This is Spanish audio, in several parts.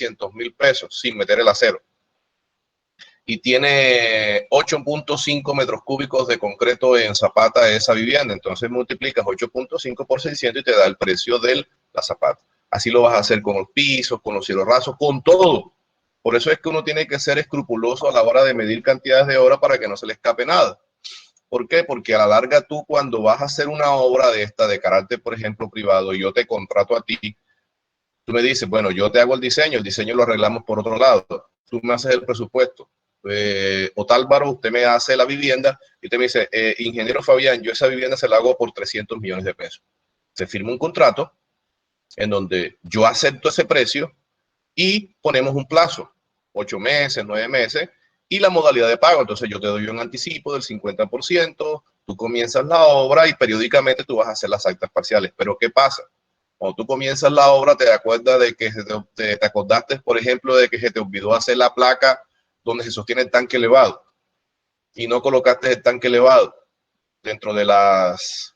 300.000 pesos sin meter el acero. Y tiene 8.5 metros cúbicos de concreto en zapata de esa vivienda. Entonces multiplicas 8.5 por 600 y te da el precio de la zapata. Así lo vas a hacer con los pisos, con los cielos rasos, con todo. Por eso es que uno tiene que ser escrupuloso a la hora de medir cantidades de obra para que no se le escape nada. ¿Por qué? Porque a la larga tú, cuando vas a hacer una obra de esta, de carácter, por ejemplo, privado, y yo te contrato a ti, tú me dices, bueno, yo te hago el diseño lo arreglamos por otro lado. Tú me haces el presupuesto. Otálvaro, usted me hace la vivienda y usted me dice, ingeniero Fabián, yo esa vivienda se la hago por 300 millones de pesos. Se firma un contrato en donde yo acepto ese precio y ponemos un plazo, 8 meses, 9 meses, y la modalidad de pago. Entonces yo te doy un anticipo del 50%, tú comienzas la obra y periódicamente tú vas a hacer las actas parciales. Pero ¿qué pasa? Cuando tú comienzas la obra, te acuerdas de que te acordaste, por ejemplo, de que se te olvidó hacer la placa donde se sostiene el tanque elevado y no colocaste el tanque elevado dentro de las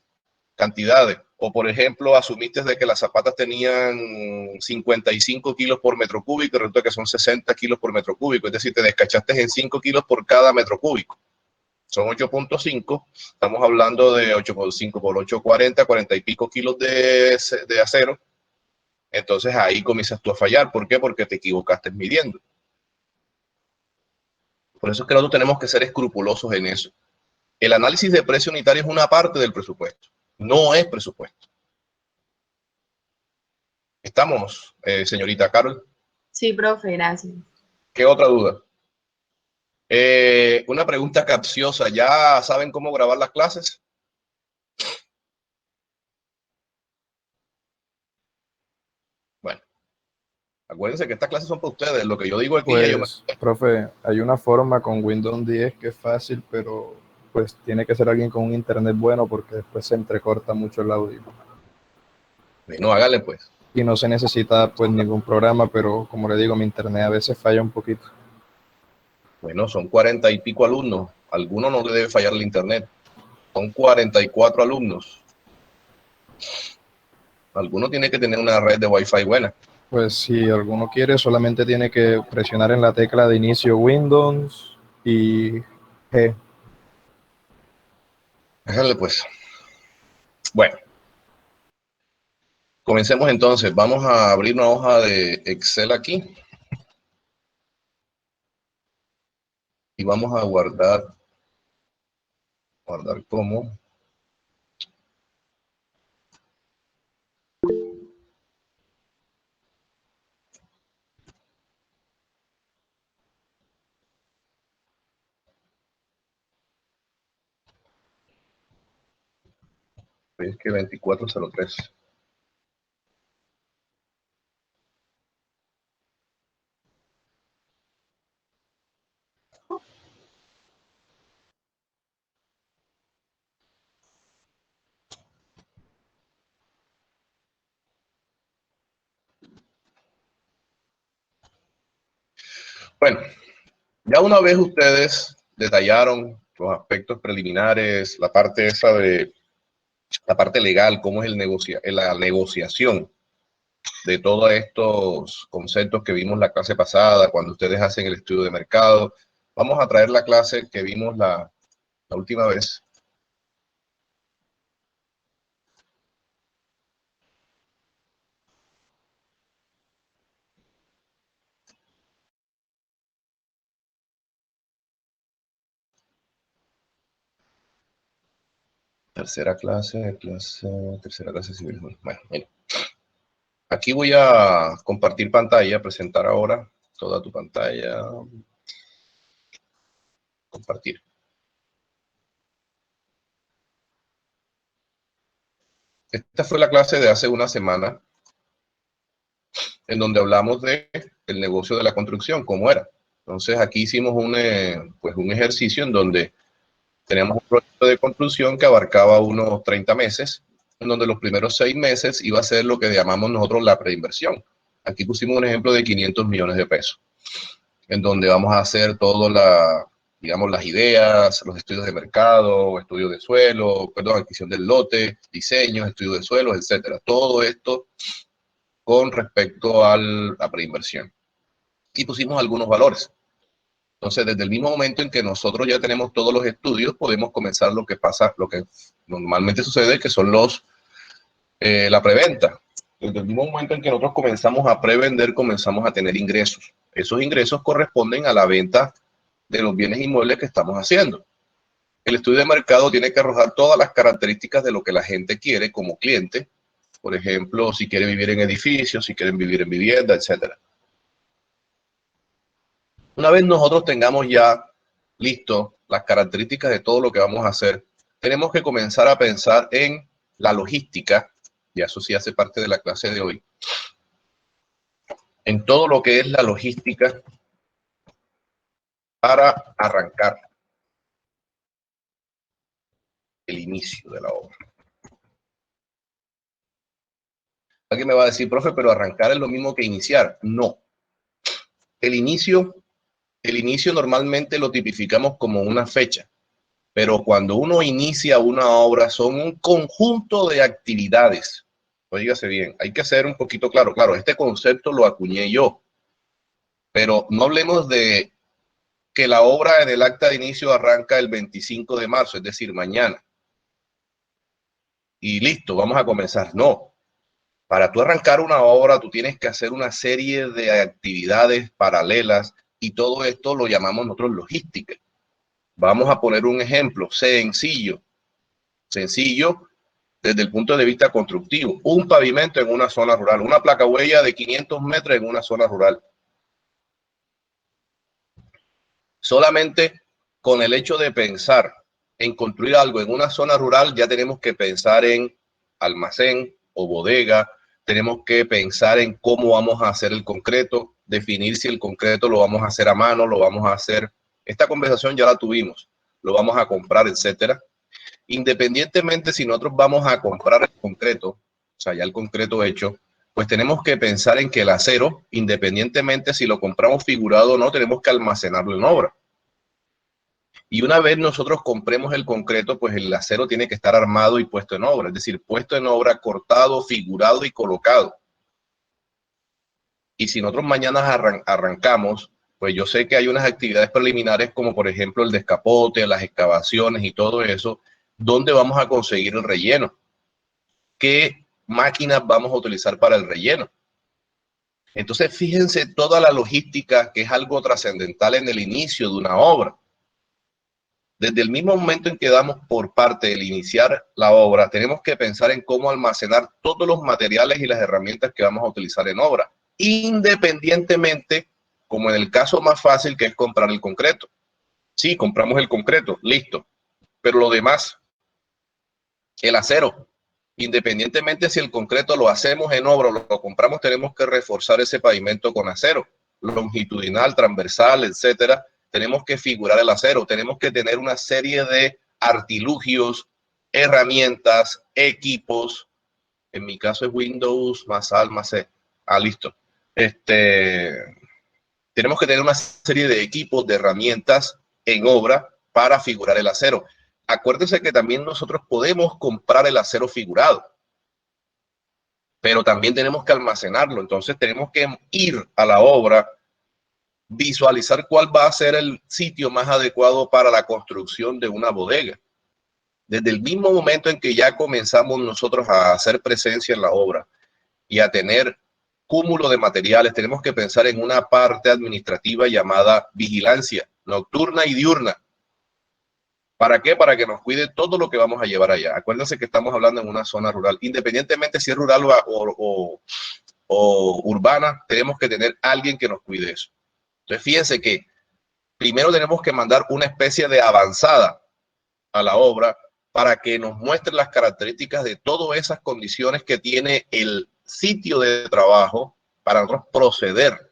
cantidades. O, por ejemplo, asumiste de que las zapatas tenían 55 kilos por metro cúbico y resulta que son 60 kilos por metro cúbico. Es decir, te descachaste en 5 kilos por cada metro cúbico. Son 8.5. Estamos hablando de 8.5 por 8, 40 y pico kilos de acero. Entonces ahí comienzas tú a fallar. ¿Por qué? Porque te equivocaste midiendo. Por eso es que nosotros tenemos que ser escrupulosos en eso. El análisis de precio unitario es una parte del presupuesto, no es presupuesto. ¿Estamos, señorita Carol? Sí, profe, gracias. ¿Qué otra duda? Una pregunta capciosa. ¿Ya saben cómo grabar las clases? Bueno, acuérdense que estas clases son para ustedes. Lo que yo digo aquí pues, ya yo me... Profe, hay una forma con Windows 10 que es fácil, pero pues tiene que ser alguien con un internet bueno porque después se entrecorta mucho el audio. No, hágale pues. Y no se necesita pues ningún programa, pero como le digo, mi internet a veces falla un poquito. Bueno, son 40 y pico alumnos. Alguno no le debe fallar el internet. Son 44 alumnos. Alguno tiene que tener una red de Wi-Fi buena. Pues si alguno quiere, solamente tiene que presionar en la tecla de inicio Windows y G. Déjale pues. Bueno, comencemos entonces. Vamos a abrir una hoja de Excel aquí. Y vamos a guardar como. Es que 2403. Bueno, ya una vez ustedes detallaron los aspectos preliminares, la parte esa de la parte legal, cómo es la negociación de todos estos conceptos que vimos la clase pasada, cuando ustedes hacen el estudio de mercado. Vamos a traer la clase que vimos la última vez. Tercera clase civil. Bueno, mira. Aquí voy a compartir pantalla, presentar ahora toda tu pantalla. Compartir. Esta fue la clase de hace una semana en donde hablamos de el negocio de la construcción, cómo era. Entonces aquí hicimos pues un ejercicio en donde teníamos un proyecto de construcción que abarcaba unos 30 meses, en donde los primeros 6 meses iba a ser lo que llamamos nosotros la preinversión. Aquí pusimos un ejemplo de 500 millones de pesos, en donde vamos a hacer digamos, las ideas, los estudios de mercado, estudios de suelo, adquisición del lote, diseños, estudios de suelos, etcétera. Todo esto con respecto a la preinversión. y pusimos algunos valores. Entonces, desde el mismo momento en que nosotros ya tenemos todos los estudios, podemos comenzar lo que normalmente sucede, que son la preventa. Desde el mismo momento en que nosotros comenzamos a prevender, comenzamos a tener ingresos. Esos ingresos corresponden a la venta de los bienes inmuebles que estamos haciendo. El estudio de mercado tiene que arrojar todas las características de lo que la gente quiere como cliente. Por ejemplo, si quiere vivir en edificios, si quieren vivir en vivienda, etcétera. Una vez nosotros tengamos ya listo las características de todo lo que vamos a hacer, tenemos que comenzar a pensar en la logística, y eso sí hace parte de la clase de hoy, en todo lo que es la logística para arrancar el inicio de la obra. Alguien me va a decir, profe, pero arrancar es lo mismo que iniciar. No. El inicio normalmente lo tipificamos como una fecha, pero cuando uno inicia una obra son un conjunto de actividades. Óigase bien, hay que ser un poquito claro. Claro, este concepto lo acuñé yo, pero no hablemos de que la obra en el acta de inicio arranca el 25 de marzo, es decir, mañana. Y listo, vamos a comenzar. No. Para tú arrancar una obra, tú tienes que hacer una serie de actividades paralelas y todo esto lo llamamos nosotros logística. Vamos a poner un ejemplo sencillo desde el punto de vista constructivo. Un pavimento en una zona rural, una placa huella de 500 metros en una zona rural. Solamente con el hecho de pensar en construir algo en una zona rural, ya tenemos que pensar en almacén o bodega, tenemos que pensar en cómo vamos a hacer el concreto, definir si el concreto lo vamos a hacer a mano, lo vamos a hacer. Esta conversación ya la tuvimos, lo vamos a comprar, etcétera. Independientemente si nosotros vamos a comprar el concreto, o sea, ya el concreto hecho, pues tenemos que pensar en que el acero, independientemente si lo compramos figurado o no, tenemos que almacenarlo en obra. Y una vez nosotros compremos el concreto, pues el acero tiene que estar armado y puesto en obra, es decir, puesto en obra, cortado, figurado y colocado. Y si nosotros mañana arrancamos, pues yo sé que hay unas actividades preliminares como por ejemplo el descapote, las excavaciones y todo eso, ¿dónde vamos a conseguir el relleno? ¿Qué máquinas vamos a utilizar para el relleno? Entonces, fíjense toda la logística que es algo trascendental en el inicio de una obra. Desde el mismo momento en que damos por parte el iniciar la obra, tenemos que pensar en cómo almacenar todos los materiales y las herramientas que vamos a utilizar en obra, independientemente, como en el caso más fácil que es comprar el concreto. Sí, compramos el concreto, listo, pero lo demás, el acero, independientemente si el concreto lo hacemos en obra o lo compramos, tenemos que reforzar ese pavimento con acero, longitudinal, transversal, etcétera. Tenemos que figurar el acero, tenemos que tener una serie de artilugios, herramientas, equipos. En mi caso es Windows más A más C. Listo. Tenemos que tener una serie de equipos, de herramientas en obra para figurar el acero. Acuérdense que también nosotros podemos comprar el acero figurado, pero también tenemos que almacenarlo. Entonces tenemos que ir a la obra, visualizar cuál va a ser el sitio más adecuado para la construcción de una bodega. Desde el mismo momento en que ya comenzamos nosotros a hacer presencia en la obra y a tener cúmulo de materiales, tenemos que pensar en una parte administrativa llamada vigilancia nocturna y diurna. ¿Para qué? Para que nos cuide todo lo que vamos a llevar allá. Acuérdense que estamos hablando en una zona rural. Independientemente si es rural o urbana, tenemos que tener alguien que nos cuide eso. Entonces, fíjense que primero tenemos que mandar una especie de avanzada a la obra para que nos muestre las características de todas esas condiciones que tiene el sitio de trabajo para nosotros proceder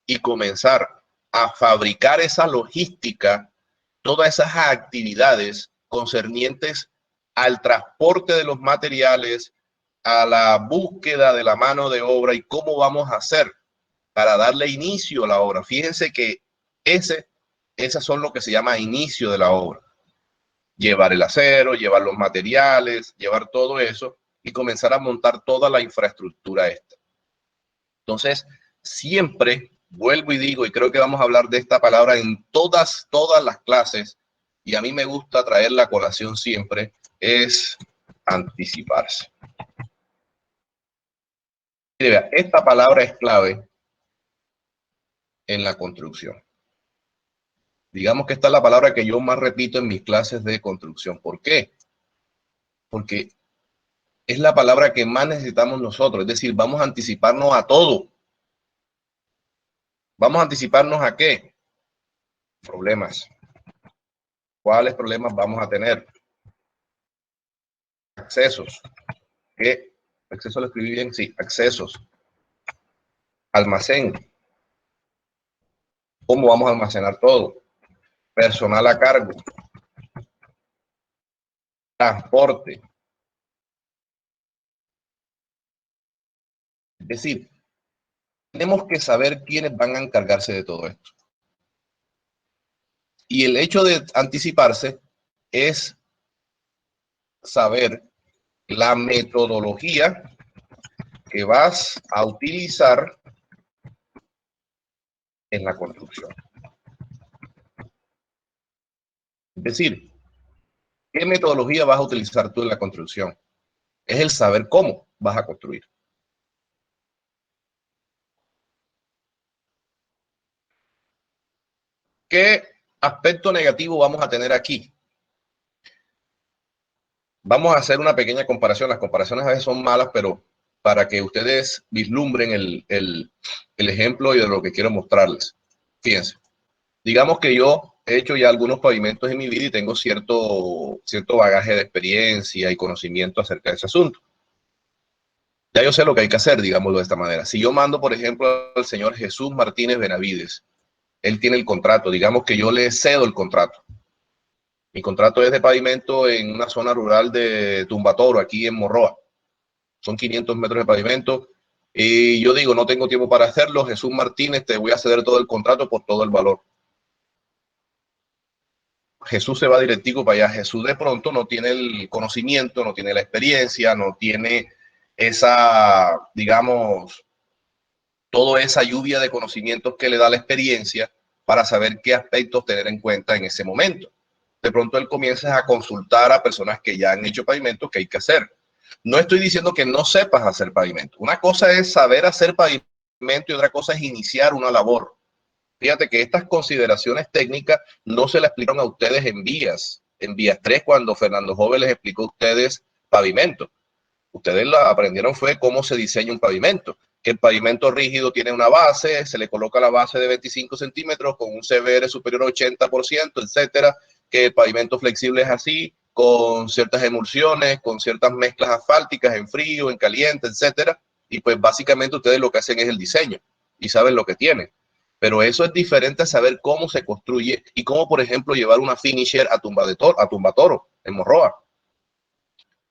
y comenzar a fabricar esa logística, todas esas actividades concernientes al transporte de los materiales, a la búsqueda de la mano de obra y cómo vamos a hacer para darle inicio a la obra. Fíjense que esas son lo que se llama inicio de la obra. Llevar el acero, llevar los materiales, llevar todo eso y comenzar a montar toda la infraestructura esta. Entonces, siempre vuelvo y digo, y creo que vamos a hablar de esta palabra en todas las clases, y a mí me gusta traer la colación siempre, es anticiparse. Mire, vea, esta palabra es clave en la construcción. Digamos que esta es la palabra que yo más repito en mis clases de construcción. ¿Por qué? Porque es la palabra que más necesitamos nosotros. Es decir, vamos a anticiparnos a todo. ¿Vamos a anticiparnos a qué? Problemas. ¿Cuáles problemas vamos a tener? Accesos. ¿Qué? ¿Acceso lo escribí bien? Sí, accesos. Almacén. ¿Cómo vamos a almacenar todo? Personal a cargo. Transporte. Es decir, tenemos que saber quiénes van a encargarse de todo esto. Y el hecho de anticiparse es saber la metodología que vas a utilizar en la construcción. Es decir, ¿qué metodología vas a utilizar tú en la construcción? Es el saber cómo vas a construir. ¿Qué aspecto negativo vamos a tener aquí? Vamos a hacer una pequeña comparación. Las comparaciones a veces son malas, pero para que ustedes vislumbren el ejemplo y de lo que quiero mostrarles. Fíjense, digamos que yo he hecho ya algunos pavimentos en mi vida y tengo cierto bagaje de experiencia y conocimiento acerca de ese asunto. Ya yo sé lo que hay que hacer, digámoslo de esta manera. Si yo mando, por ejemplo, al señor Jesús Martínez Benavides, él tiene el contrato, digamos que yo le cedo el contrato. Mi contrato es de pavimento en una zona rural de Tumbatoro, aquí en Morroa. Son 500 metros de pavimento. Y yo digo, no tengo tiempo para hacerlo. Jesús Martínez, te voy a ceder todo el contrato por todo el valor. Jesús se va directivo para allá. Jesús de pronto no tiene el conocimiento, no tiene la experiencia, no tiene esa, digamos, toda esa lluvia de conocimientos que le da la experiencia para saber qué aspectos tener en cuenta en ese momento. De pronto él comienza a consultar a personas que ya han hecho pavimentos que hay que hacer. No estoy diciendo que no sepas hacer pavimento. Una cosa es saber hacer pavimento y otra cosa es iniciar una labor. Fíjate que estas consideraciones técnicas no se las explicaron a ustedes en vías 3, cuando Fernando Joven les explicó a ustedes pavimento. Ustedes la aprendieron fue cómo se diseña un pavimento. Que el pavimento rígido tiene una base, se le coloca la base de 25 centímetros con un CBR superior al 80%, etcétera. Que el pavimento flexible es así, con ciertas emulsiones, con ciertas mezclas asfálticas en frío, en caliente, etcétera. Y pues básicamente ustedes lo que hacen es el diseño y saben lo que tienen. Pero eso es diferente a saber cómo se construye y cómo, por ejemplo, llevar una finisher a Tumbatoro, en Morroa.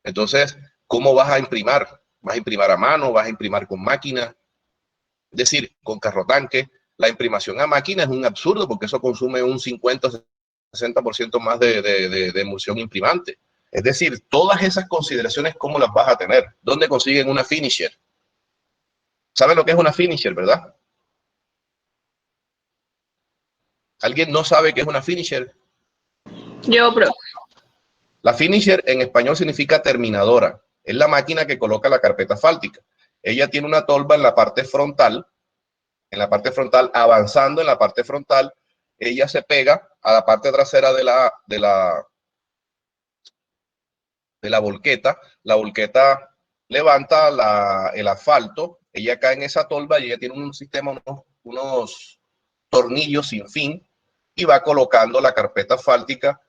Entonces, ¿cómo vas a imprimir? ¿Vas a imprimir a mano? ¿Vas a imprimir con máquina? Es decir, con carro tanque. La imprimación a máquina es un absurdo porque eso consume un 50-60% más de emulsión imprimante. Es decir, todas esas consideraciones, ¿cómo las vas a tener? ¿Dónde consiguen una finisher? ¿Saben lo que es una finisher, verdad? ¿Alguien no sabe qué es una finisher? Yo, profe. La finisher en español significa terminadora. Es la máquina que coloca la carpeta asfáltica. Ella tiene una tolva en la parte frontal. Avanzando en la parte frontal, ella se pega a la parte trasera de la volqueta. La volqueta levanta el asfalto. Ella cae en esa tolva y ella tiene un sistema, unos tornillos sin fin y va colocando la carpeta asfáltica.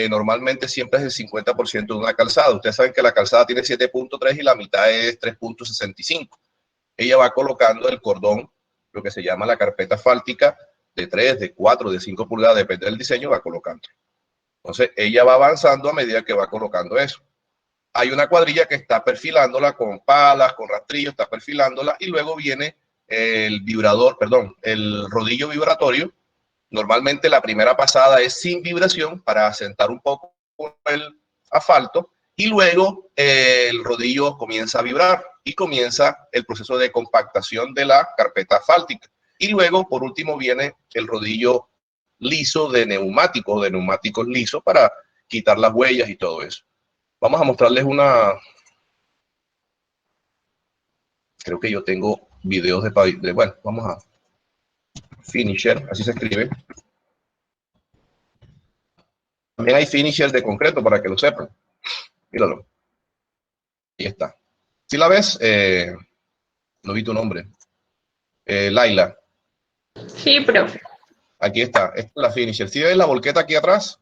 Normalmente siempre es el 50% de una calzada. Ustedes saben que la calzada tiene 7.3 y la mitad es 3.65. Ella va colocando el cordón, lo que se llama la carpeta asfáltica, de 3, de 4, de 5 pulgadas, depende del diseño, va colocando. Entonces, ella va avanzando a medida que va colocando eso. Hay una cuadrilla que está perfilándola con palas, con rastrillos, está perfilándola y luego viene el rodillo vibratorio. Normalmente la primera pasada es sin vibración para asentar un poco el asfalto y luego el rodillo comienza a vibrar y comienza el proceso de compactación de la carpeta asfáltica. Y luego, por último, viene el rodillo liso de neumáticos lisos para quitar las huellas y todo eso. Vamos a mostrarles una... Creo que yo tengo videos bueno, vamos a finisher, así se escribe. También hay finisher de concreto para que lo sepan. Míralo. Ahí está. Si la ves, no vi tu nombre. Laila. Sí, profe. Aquí está. Esta es la finisher. Si ves la volqueta aquí atrás.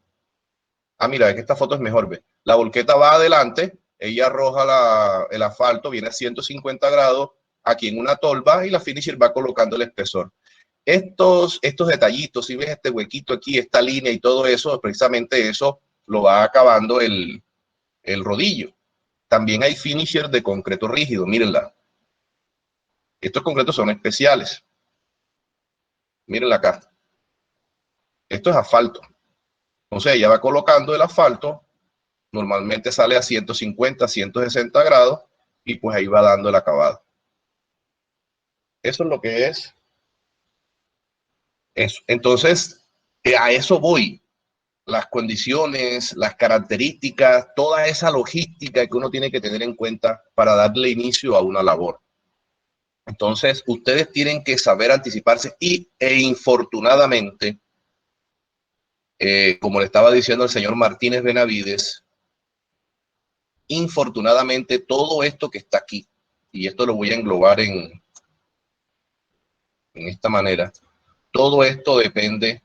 Ah, mira, es que esta foto es mejor. Ve. La volqueta va adelante. Ella arroja el asfalto, viene a 150 grados aquí en una tolva y la finisher va colocando el espesor. Estos detallitos, si ves este huequito aquí, esta línea y todo eso, precisamente eso lo va acabando el rodillo. También hay finisher de concreto rígido, mírenla. Estos concretos son especiales. Mírenla acá. Esto es asfalto. Entonces ella va colocando el asfalto, normalmente sale a 150, 160 grados y pues ahí va dando el acabado. Eso es lo que es eso. Entonces, a eso voy. Las condiciones, las características, toda esa logística que uno tiene que tener en cuenta para darle inicio a una labor. Entonces, ustedes tienen que saber anticiparse e infortunadamente, como le estaba diciendo el señor Martínez Benavides, infortunadamente todo esto que está aquí, y esto lo voy a englobar en esta manera, todo esto depende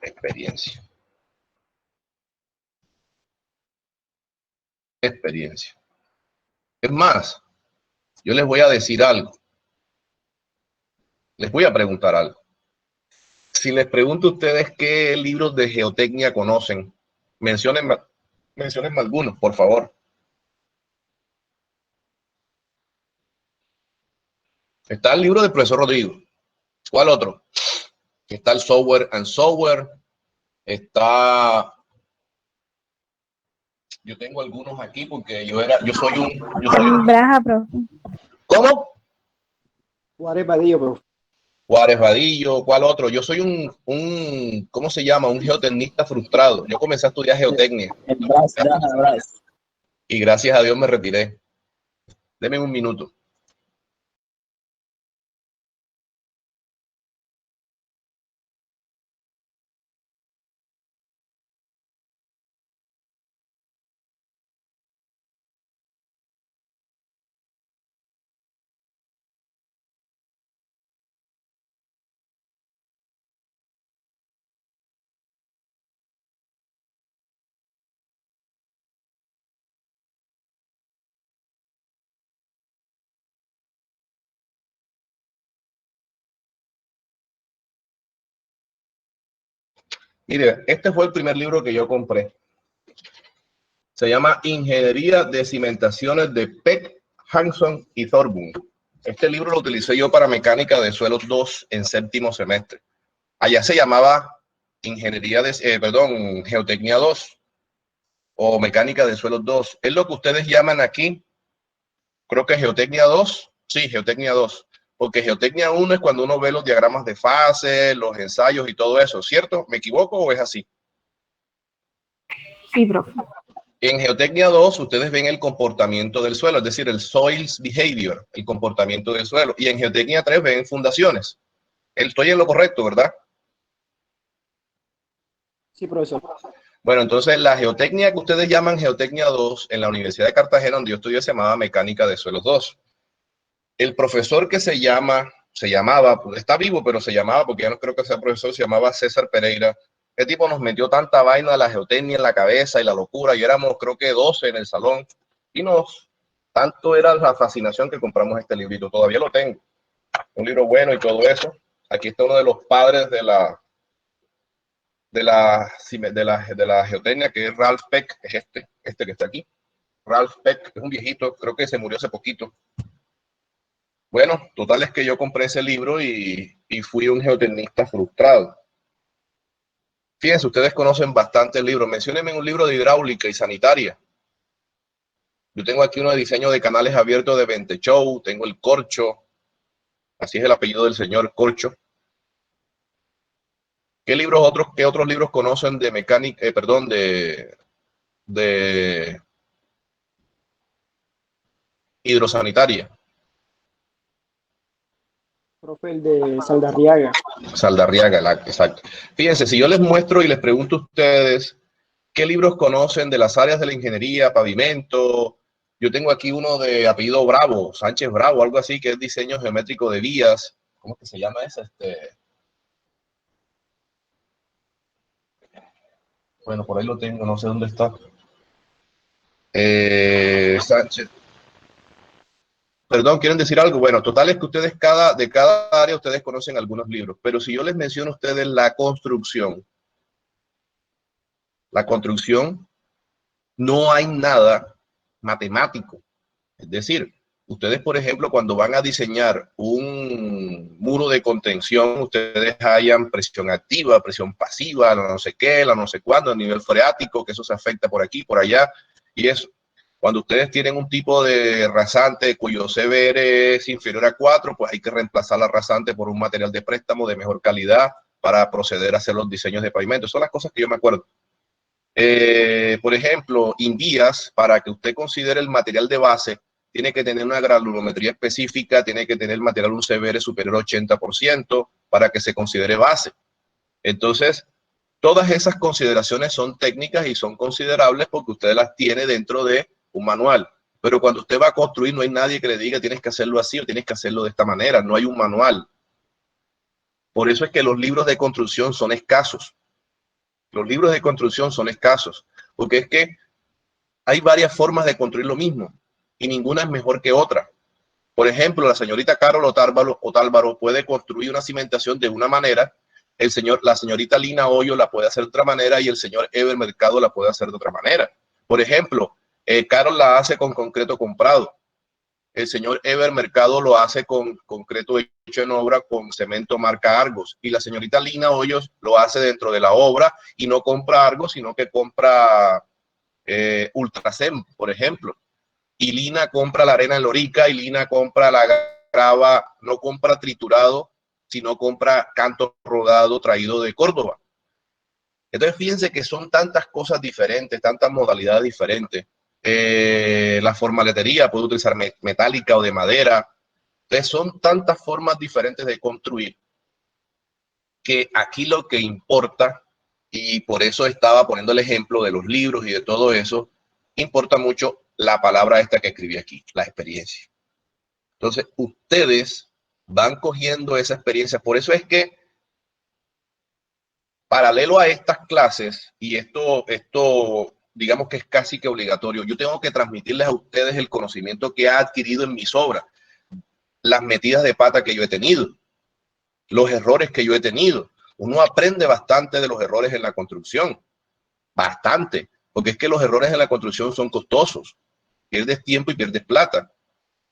de experiencia. Experiencia. Es más, yo les voy a decir algo. Les voy a preguntar algo. Si les pregunto a ustedes qué libros de geotecnia conocen, menciónenme algunos, por favor. Está el libro del profesor Rodrigo. ¿Cuál otro? Está el Software and Software. Está... Yo tengo algunos aquí porque yo soy un... Braja, profe. ¿Cómo? Juárez Vadillo, profe. Juárez Vadillo, ¿cuál otro? Yo soy un ¿cómo se llama? Un geotecnista frustrado. Yo comencé a estudiar geotecnia. Y gracias a Dios me retiré. Deme un minuto. Mire, este fue el primer libro que yo compré. Se llama Ingeniería de Cimentaciones de Peck, Hanson y Thorburn. Este libro lo utilicé yo para Mecánica de Suelos 2 en séptimo semestre. Allá se llamaba Geotecnia 2 o Mecánica de Suelos 2. Es lo que ustedes llaman aquí, creo que Geotecnia 2. Sí, Geotecnia 2. Porque Geotecnia 1 es cuando uno ve los diagramas de fase, los ensayos y todo eso, ¿cierto? ¿Me equivoco o es así? Sí, profe. En Geotecnia 2, ustedes ven el comportamiento del suelo, es decir, el soils behavior, el comportamiento del suelo. Y en Geotecnia 3 ven fundaciones. Estoy en lo correcto, ¿verdad? Sí, profesor. Bueno, entonces la geotecnia que ustedes llaman Geotecnia 2 en la Universidad de Cartagena, donde yo estudié, se llamaba Mecánica de Suelos 2. El profesor que se llamaba, pues está vivo, pero se llamaba, porque ya no creo que sea profesor, se llamaba César Pereira. Este tipo nos metió tanta vaina de la geotecnia en la cabeza y la locura, y éramos creo que 12 en el salón, y tanto era la fascinación que compramos este librito, todavía lo tengo, un libro bueno y todo eso. Aquí está uno de los padres de la geotecnia, que es Ralph Peck, es este que está aquí. Ralph Peck es un viejito, creo que se murió hace poquito. Bueno, total es que yo compré ese libro y fui un geotecnista frustrado. Fíjense, ustedes conocen bastante el libro. Menciónenme un libro de hidráulica y sanitaria. Yo tengo aquí uno de diseño de canales abiertos de Vente Show, tengo el Corcho, así es el apellido del señor Corcho. ¿Qué otros libros conocen de mecánica, de hidrosanitaria? Profe, el de Saldarriaga. Saldarriaga, exacto. Fíjense, si yo les muestro y les pregunto a ustedes qué libros conocen de las áreas de la ingeniería, pavimento. Yo tengo aquí uno de apellido Bravo, Sánchez Bravo, algo así, que es diseño geométrico de vías. ¿Cómo que se llama ese? Bueno, por ahí lo tengo, no sé dónde está. Sánchez. Perdón, ¿quieren decir algo? Bueno, total es que ustedes de cada área ustedes conocen algunos libros, pero si yo les menciono a ustedes la construcción, no hay nada matemático. Es decir, ustedes, por ejemplo, cuando van a diseñar un muro de contención, ustedes hallan presión activa, presión pasiva, la no sé qué, la no sé cuándo, a nivel freático, que eso se afecta por aquí, por allá, y eso. Cuando ustedes tienen un tipo de rasante cuyo CBR es inferior a 4, pues hay que reemplazar la rasante por un material de préstamo de mejor calidad para proceder a hacer los diseños de pavimento. Son las cosas que yo me acuerdo. Por ejemplo, Invías, para que usted considere el material de base, tiene que tener una granulometría específica, tiene que tener material un CBR superior al 80% para que se considere base. Entonces, todas esas consideraciones son técnicas y son considerables porque usted las tiene dentro de un manual. Pero cuando usted va a construir, no hay nadie que le diga tienes que hacerlo así o tienes que hacerlo de esta manera. No hay un manual. Por eso es que los libros de construcción son escasos. Los libros de construcción son escasos, porque es que hay varias formas de construir lo mismo y ninguna es mejor que otra. Por ejemplo, la señorita Carol Otálvaro puede construir una cimentación de una manera, la señorita Lina Hoyo la puede hacer de otra manera y el señor Ever Mercado la puede hacer de otra manera. Por ejemplo, Carol la hace con concreto comprado. El señor Ever Mercado lo hace con concreto hecho en obra con cemento marca Argos. Y la señorita Lina Hoyos lo hace dentro de la obra y no compra Argos, sino que compra Ultracem, por ejemplo. Y Lina compra la arena en Lorica y Lina compra la grava, no compra triturado, sino compra canto rodado traído de Córdoba. Entonces, fíjense que son tantas cosas diferentes, tantas modalidades diferentes. La formaletería puede utilizar metálica o de madera. Entonces, son tantas formas diferentes de construir que aquí lo que importa, y por eso estaba poniendo el ejemplo de los libros y de todo eso, importa mucho la palabra esta que escribí aquí, la experiencia. Entonces, ustedes van cogiendo esa experiencia. Por eso es que, paralelo a estas clases, y esto digamos que es casi que obligatorio, yo tengo que transmitirles a ustedes el conocimiento que he adquirido en mis obras, las metidas de pata que yo he tenido, los errores que yo he tenido. Uno aprende bastante de los errores en la construcción, bastante, porque es que los errores en la construcción son costosos, pierdes tiempo y pierdes plata.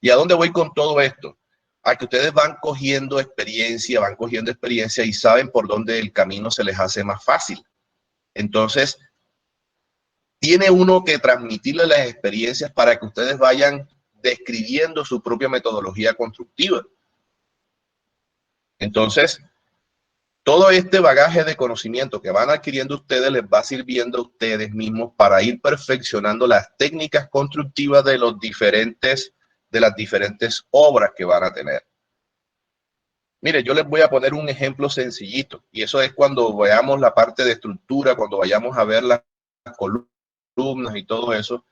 ¿Y a dónde voy con todo esto? A que ustedes van cogiendo experiencia y saben por dónde el camino se les hace más fácil. Entonces, tiene uno que transmitirle las experiencias para que ustedes vayan describiendo su propia metodología constructiva. Entonces, todo este bagaje de conocimiento que van adquiriendo ustedes les va sirviendo a ustedes mismos para ir perfeccionando las técnicas constructivas de las diferentes obras que van a tener. Mire, yo les voy a poner un ejemplo sencillito y eso es cuando veamos la parte de estructura, cuando vayamos a ver las columnas y todo eso.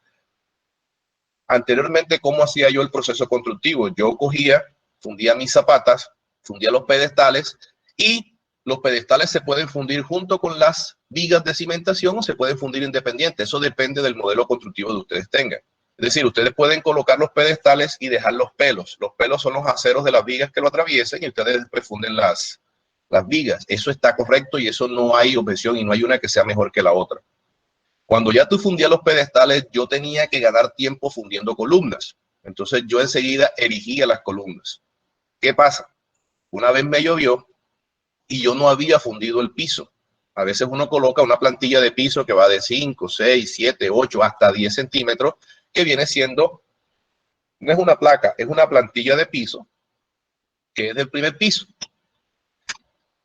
Anteriormente, ¿cómo hacía yo el proceso constructivo? Yo cogía, fundía mis zapatas, fundía los pedestales y los pedestales se pueden fundir junto con las vigas de cimentación o se pueden fundir independientes. Eso depende del modelo constructivo que ustedes tengan. Es decir, ustedes pueden colocar los pedestales y dejar los pelos. Los pelos son los aceros de las vigas que lo atraviesen y ustedes después funden las vigas. Eso está correcto y eso no hay objeción y no hay una que sea mejor que la otra. Cuando ya tú fundías los pedestales, yo tenía que ganar tiempo fundiendo columnas. Entonces yo enseguida erigía las columnas. ¿Qué pasa? Una vez me llovió y yo no había fundido el piso. A veces uno coloca una plantilla de piso que va de 5, 6, 7, 8, hasta 10 centímetros que viene siendo, no es una placa, es una plantilla de piso, que es del primer piso.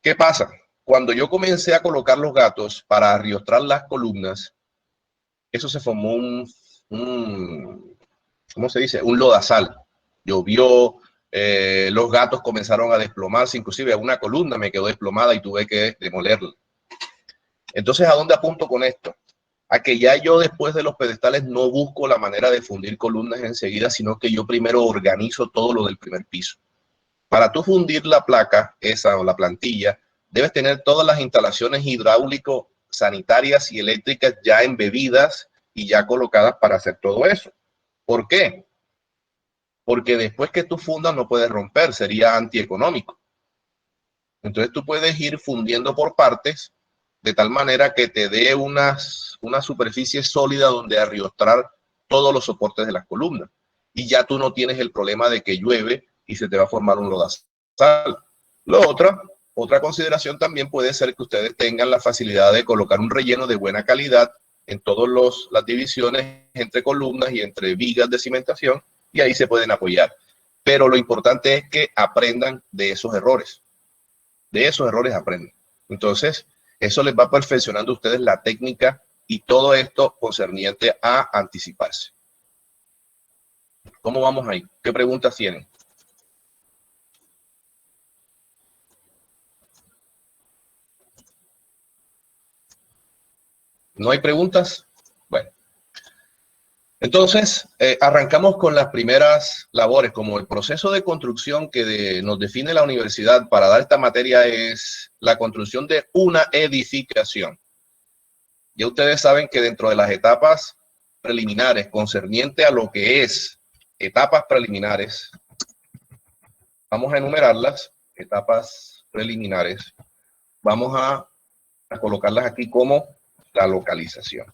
¿Qué pasa? Cuando yo comencé a colocar los gatos para arriostrar las columnas, eso se formó ¿cómo se dice? Un lodazal. Llovió, los gatos comenzaron a desplomarse, inclusive una columna me quedó desplomada y tuve que demolerla. Entonces, ¿a dónde apunto con esto? A que ya yo después de los pedestales no busco la manera de fundir columnas enseguida, sino que yo primero organizo todo lo del primer piso. Para tú fundir la placa, esa o la plantilla, debes tener todas las instalaciones hidráulico, sanitarias y eléctricas ya embebidas y ya colocadas para hacer todo eso. ¿Por qué? Porque después que tú fundas no puedes romper, sería antieconómico. Entonces tú puedes ir fundiendo por partes de tal manera que te dé una superficie sólida donde arriostrar todos los soportes de las columnas. Y ya tú no tienes el problema de que llueve y se te va a formar un lodazal. Otra consideración también puede ser que ustedes tengan la facilidad de colocar un relleno de buena calidad en todas las divisiones entre columnas y entre vigas de cimentación, y ahí se pueden apoyar. Pero lo importante es que aprendan de esos errores. De esos errores aprenden. Entonces, eso les va perfeccionando a ustedes la técnica y todo esto concerniente a anticiparse. ¿Cómo vamos ahí? ¿Qué preguntas tienen? ¿No hay preguntas? Bueno. Entonces, arrancamos con las primeras labores, como el proceso de construcción que nos define la universidad para dar esta materia es la construcción de una edificación. Ya ustedes saben que dentro de las etapas preliminares concerniente a lo que es etapas preliminares, vamos a enumerarlas, etapas preliminares, vamos a colocarlas aquí como la localización.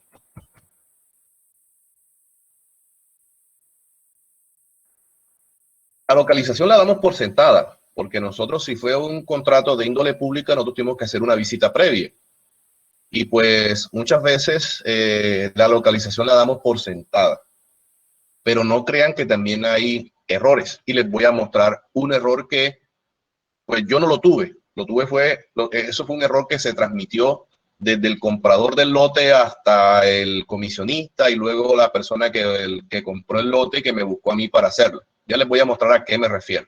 La localización la damos por sentada, porque nosotros, si fue un contrato de índole pública, nosotros tuvimos que hacer una visita previa. Y pues muchas veces la localización la damos por sentada. Pero no crean que también hay errores. Y les voy a mostrar un error que, pues yo no lo tuve. Eso fue un error que se transmitió desde el comprador del lote hasta el comisionista y luego la persona que compró el lote y que me buscó a mí para hacerlo. Ya les voy a mostrar a qué me refiero.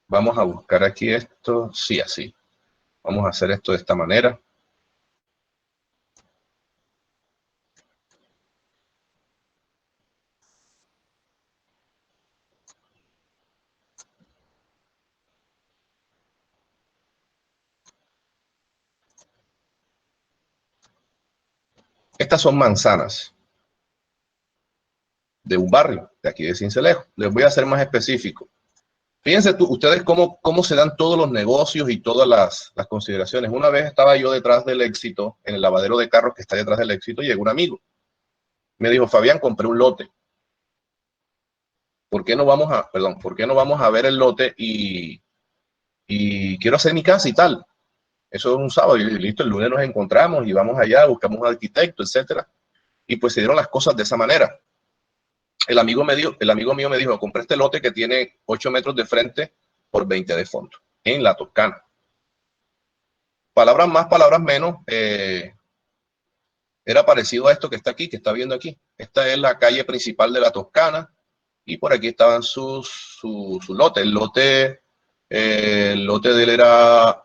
Vamos a buscar aquí esto. Sí, así. Vamos a hacer esto de esta manera. Estas son manzanas de un barrio de aquí de Sincelejo. Les voy a ser más específico. Fíjense ustedes cómo se dan todos los negocios y todas las consideraciones. Una vez estaba yo detrás del Éxito, en el lavadero de carros que está detrás del Éxito, y llegó un amigo. Me dijo, Fabián, compré un lote. ¿Por qué no vamos a ver el lote y quiero hacer mi casa y tal? Eso es un sábado. Y listo, el lunes nos encontramos y vamos allá, buscamos un arquitecto, etcétera. Y pues se dieron las cosas de esa manera. El amigo mío me dijo, compré este lote que tiene 8 metros de frente por 20 de fondo, en la Toscana. Palabras más, palabras menos, era parecido a esto que está aquí, que está viendo aquí. Esta es la calle principal de la Toscana, y por aquí estaban su lote. El lote de él era,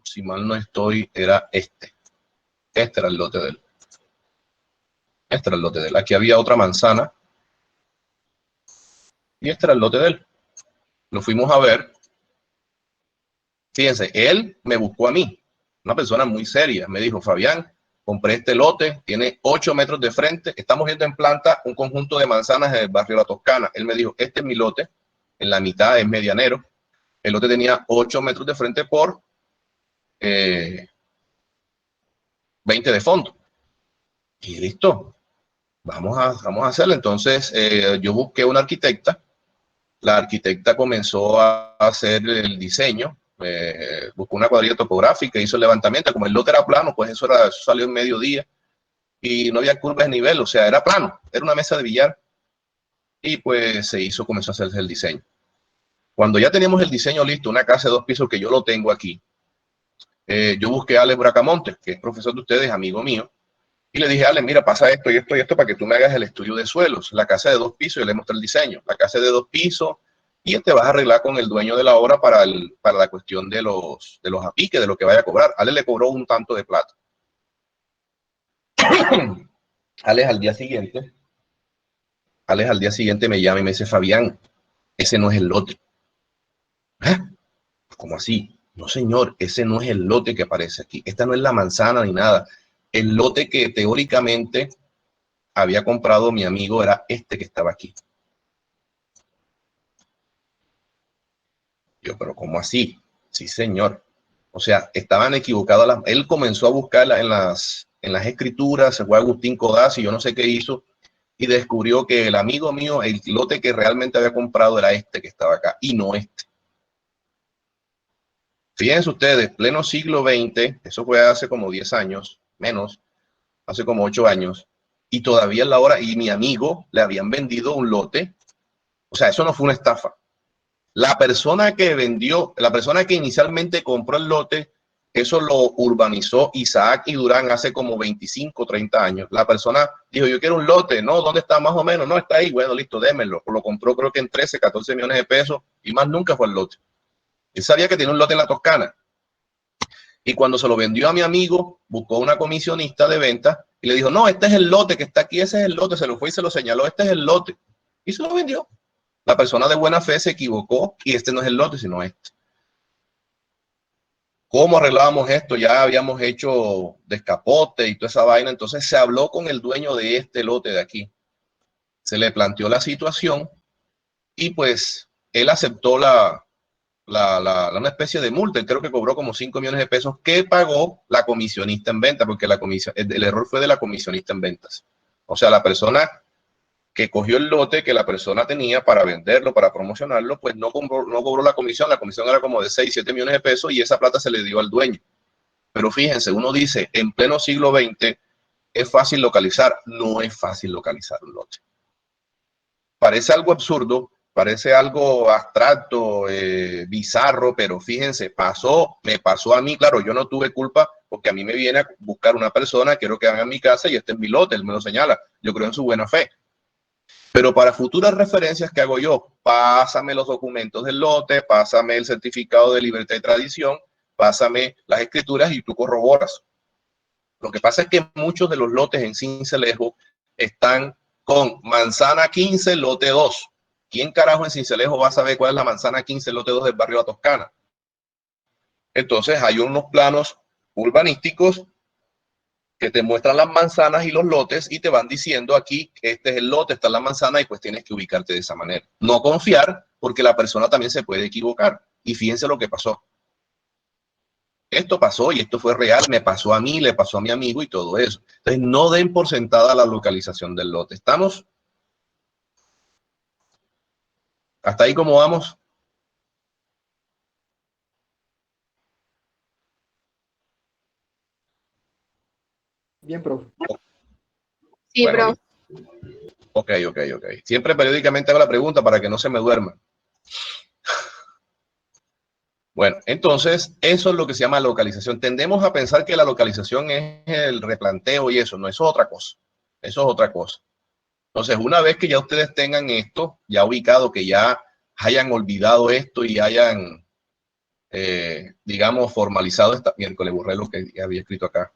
si mal no estoy, era este. Este era el lote de él. Este era el lote de él. Aquí había otra manzana. Y este era el lote de él. Lo fuimos a ver. Fíjense, él me buscó a mí, una persona muy seria. Me dijo, Fabián, compré este lote, tiene 8 metros de frente. Estamos viendo en planta un conjunto de manzanas en el barrio La Toscana. Él me dijo, este es mi lote, en la mitad es medianero. El lote tenía 8 metros de frente por 20 de fondo. Y listo, vamos a hacerlo. Entonces yo busqué una arquitecta. La arquitecta comenzó a hacer el diseño, buscó una cuadrilla topográfica, hizo el levantamiento. Como el lote era plano, pues eso salió en mediodía. y no había curvas de nivel, o sea, era plano, era una mesa de billar. Y pues comenzó a hacerse el diseño. Cuando ya teníamos el diseño listo, una casa de 2 pisos que yo lo tengo aquí, yo busqué a Alex Bracamonte, que es profesor de ustedes, amigo mío, y le dije, Alex, mira, pasa esto y esto y esto para que tú me hagas el estudio de suelos. La casa de 2 pisos, yo le mostré el diseño, la casa de 2 pisos, y te vas a arreglar con el dueño de la obra para la cuestión de los apiques, de lo que vaya a cobrar. Alex le cobró un tanto de plata. Alex al día siguiente me llama y me dice, Fabián, ese no es el lote. ¿Eh? ¿Cómo así? No, señor, ese no es el lote que aparece aquí. Esta no es la manzana ni nada. El lote que teóricamente había comprado mi amigo era este que estaba aquí. Yo, pero ¿cómo así? Sí, señor. O sea, estaban equivocadas. Él comenzó a buscarla en las escrituras, se fue a Agustín Codazzi, yo no sé qué hizo, y descubrió que el amigo mío, el lote que realmente había comprado era este que estaba acá, y no este. Fíjense ustedes, pleno siglo XX, eso fue hace como 10 años, menos, hace como 8 años, y todavía en la hora, y mi amigo le habían vendido un lote. O sea, eso no fue una estafa. La persona que inicialmente compró el lote, eso lo urbanizó Isaac y Durán hace como 25, 30 años. La persona dijo, yo quiero un lote, ¿no? ¿Dónde está más o menos? No, está ahí, bueno, listo, démelo. Lo compró creo que en 13, 14 millones de pesos y más nunca fue el lote. Él sabía que tiene un lote en la Toscana. Y cuando se lo vendió a mi amigo, buscó una comisionista de venta y le dijo, no, este es el lote que está aquí, ese es el lote. Se lo fue y se lo señaló, este es el lote. Y se lo vendió. La persona de buena fe se equivocó y este no es el lote, sino este. ¿Cómo arreglábamos esto? Ya habíamos hecho descapote y toda esa vaina. Entonces se habló con el dueño de este lote de aquí. Se le planteó la situación y pues él aceptó una especie de multa. Creo que cobró como 5 millones de pesos que pagó la comisionista en venta, porque el error fue de la comisionista en ventas. O sea, la persona que cogió el lote que la persona tenía para venderlo, para promocionarlo, pues no cobró la comisión era como de 6, 7 millones de pesos y esa plata se le dio al dueño. Pero fíjense, uno dice, en pleno siglo XX es fácil localizar, no es fácil localizar un lote. Parece algo absurdo, parece algo abstracto, bizarro, pero fíjense, me pasó a mí, claro, yo no tuve culpa porque a mí me viene a buscar una persona, quiero que hagan a mi casa y este es mi lote, él me lo señala, yo creo en su buena fe. Pero para futuras referencias, ¿qué hago yo? Pásame los documentos del lote, pásame el certificado de libertad y tradición, pásame las escrituras y tú corroboras. Lo que pasa es que muchos de los lotes en Sincelejo están con manzana 15, lote 2. ¿Quién carajo en Sincelejo va a saber cuál es la manzana 15, lote 2 del barrio La Toscana? Entonces hay unos planos urbanísticos que te muestran las manzanas y los lotes y te van diciendo aquí, este es el lote, esta es la manzana y pues tienes que ubicarte de esa manera. No confiar porque la persona también se puede equivocar. Y fíjense lo que pasó. Esto pasó y esto fue real, me pasó a mí, le pasó a mi amigo y todo eso. Entonces no den por sentada la localización del lote. ¿Estamos? ¿Hasta ahí cómo vamos? Bien, profe. Sí, Bueno, profe. ok. Siempre periódicamente hago la pregunta para que no se me duerma. Bueno, entonces eso es lo que se llama localización. Tendemos a pensar que la localización es el replanteo y eso, no, eso es otra cosa. Eso es otra cosa. Entonces, una vez que ya ustedes tengan esto, ya ubicado, que ya hayan olvidado esto y hayan, digamos, formalizado esta miércoles, borré lo que había escrito acá.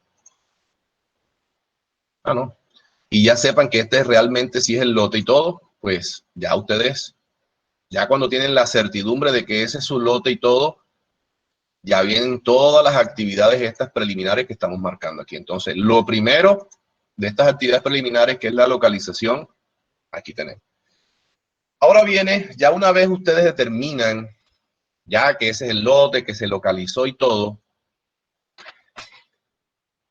Ah, no. Y ya sepan que este realmente sí es el lote y todo, pues ya ustedes, ya cuando tienen la certidumbre de que ese es su lote y todo, ya vienen todas las actividades estas preliminares que estamos marcando aquí. Entonces, lo primero de estas actividades preliminares, que es la localización, aquí tenemos. Ahora viene, ya una vez ustedes determinan, ya que ese es el lote, que se localizó y todo,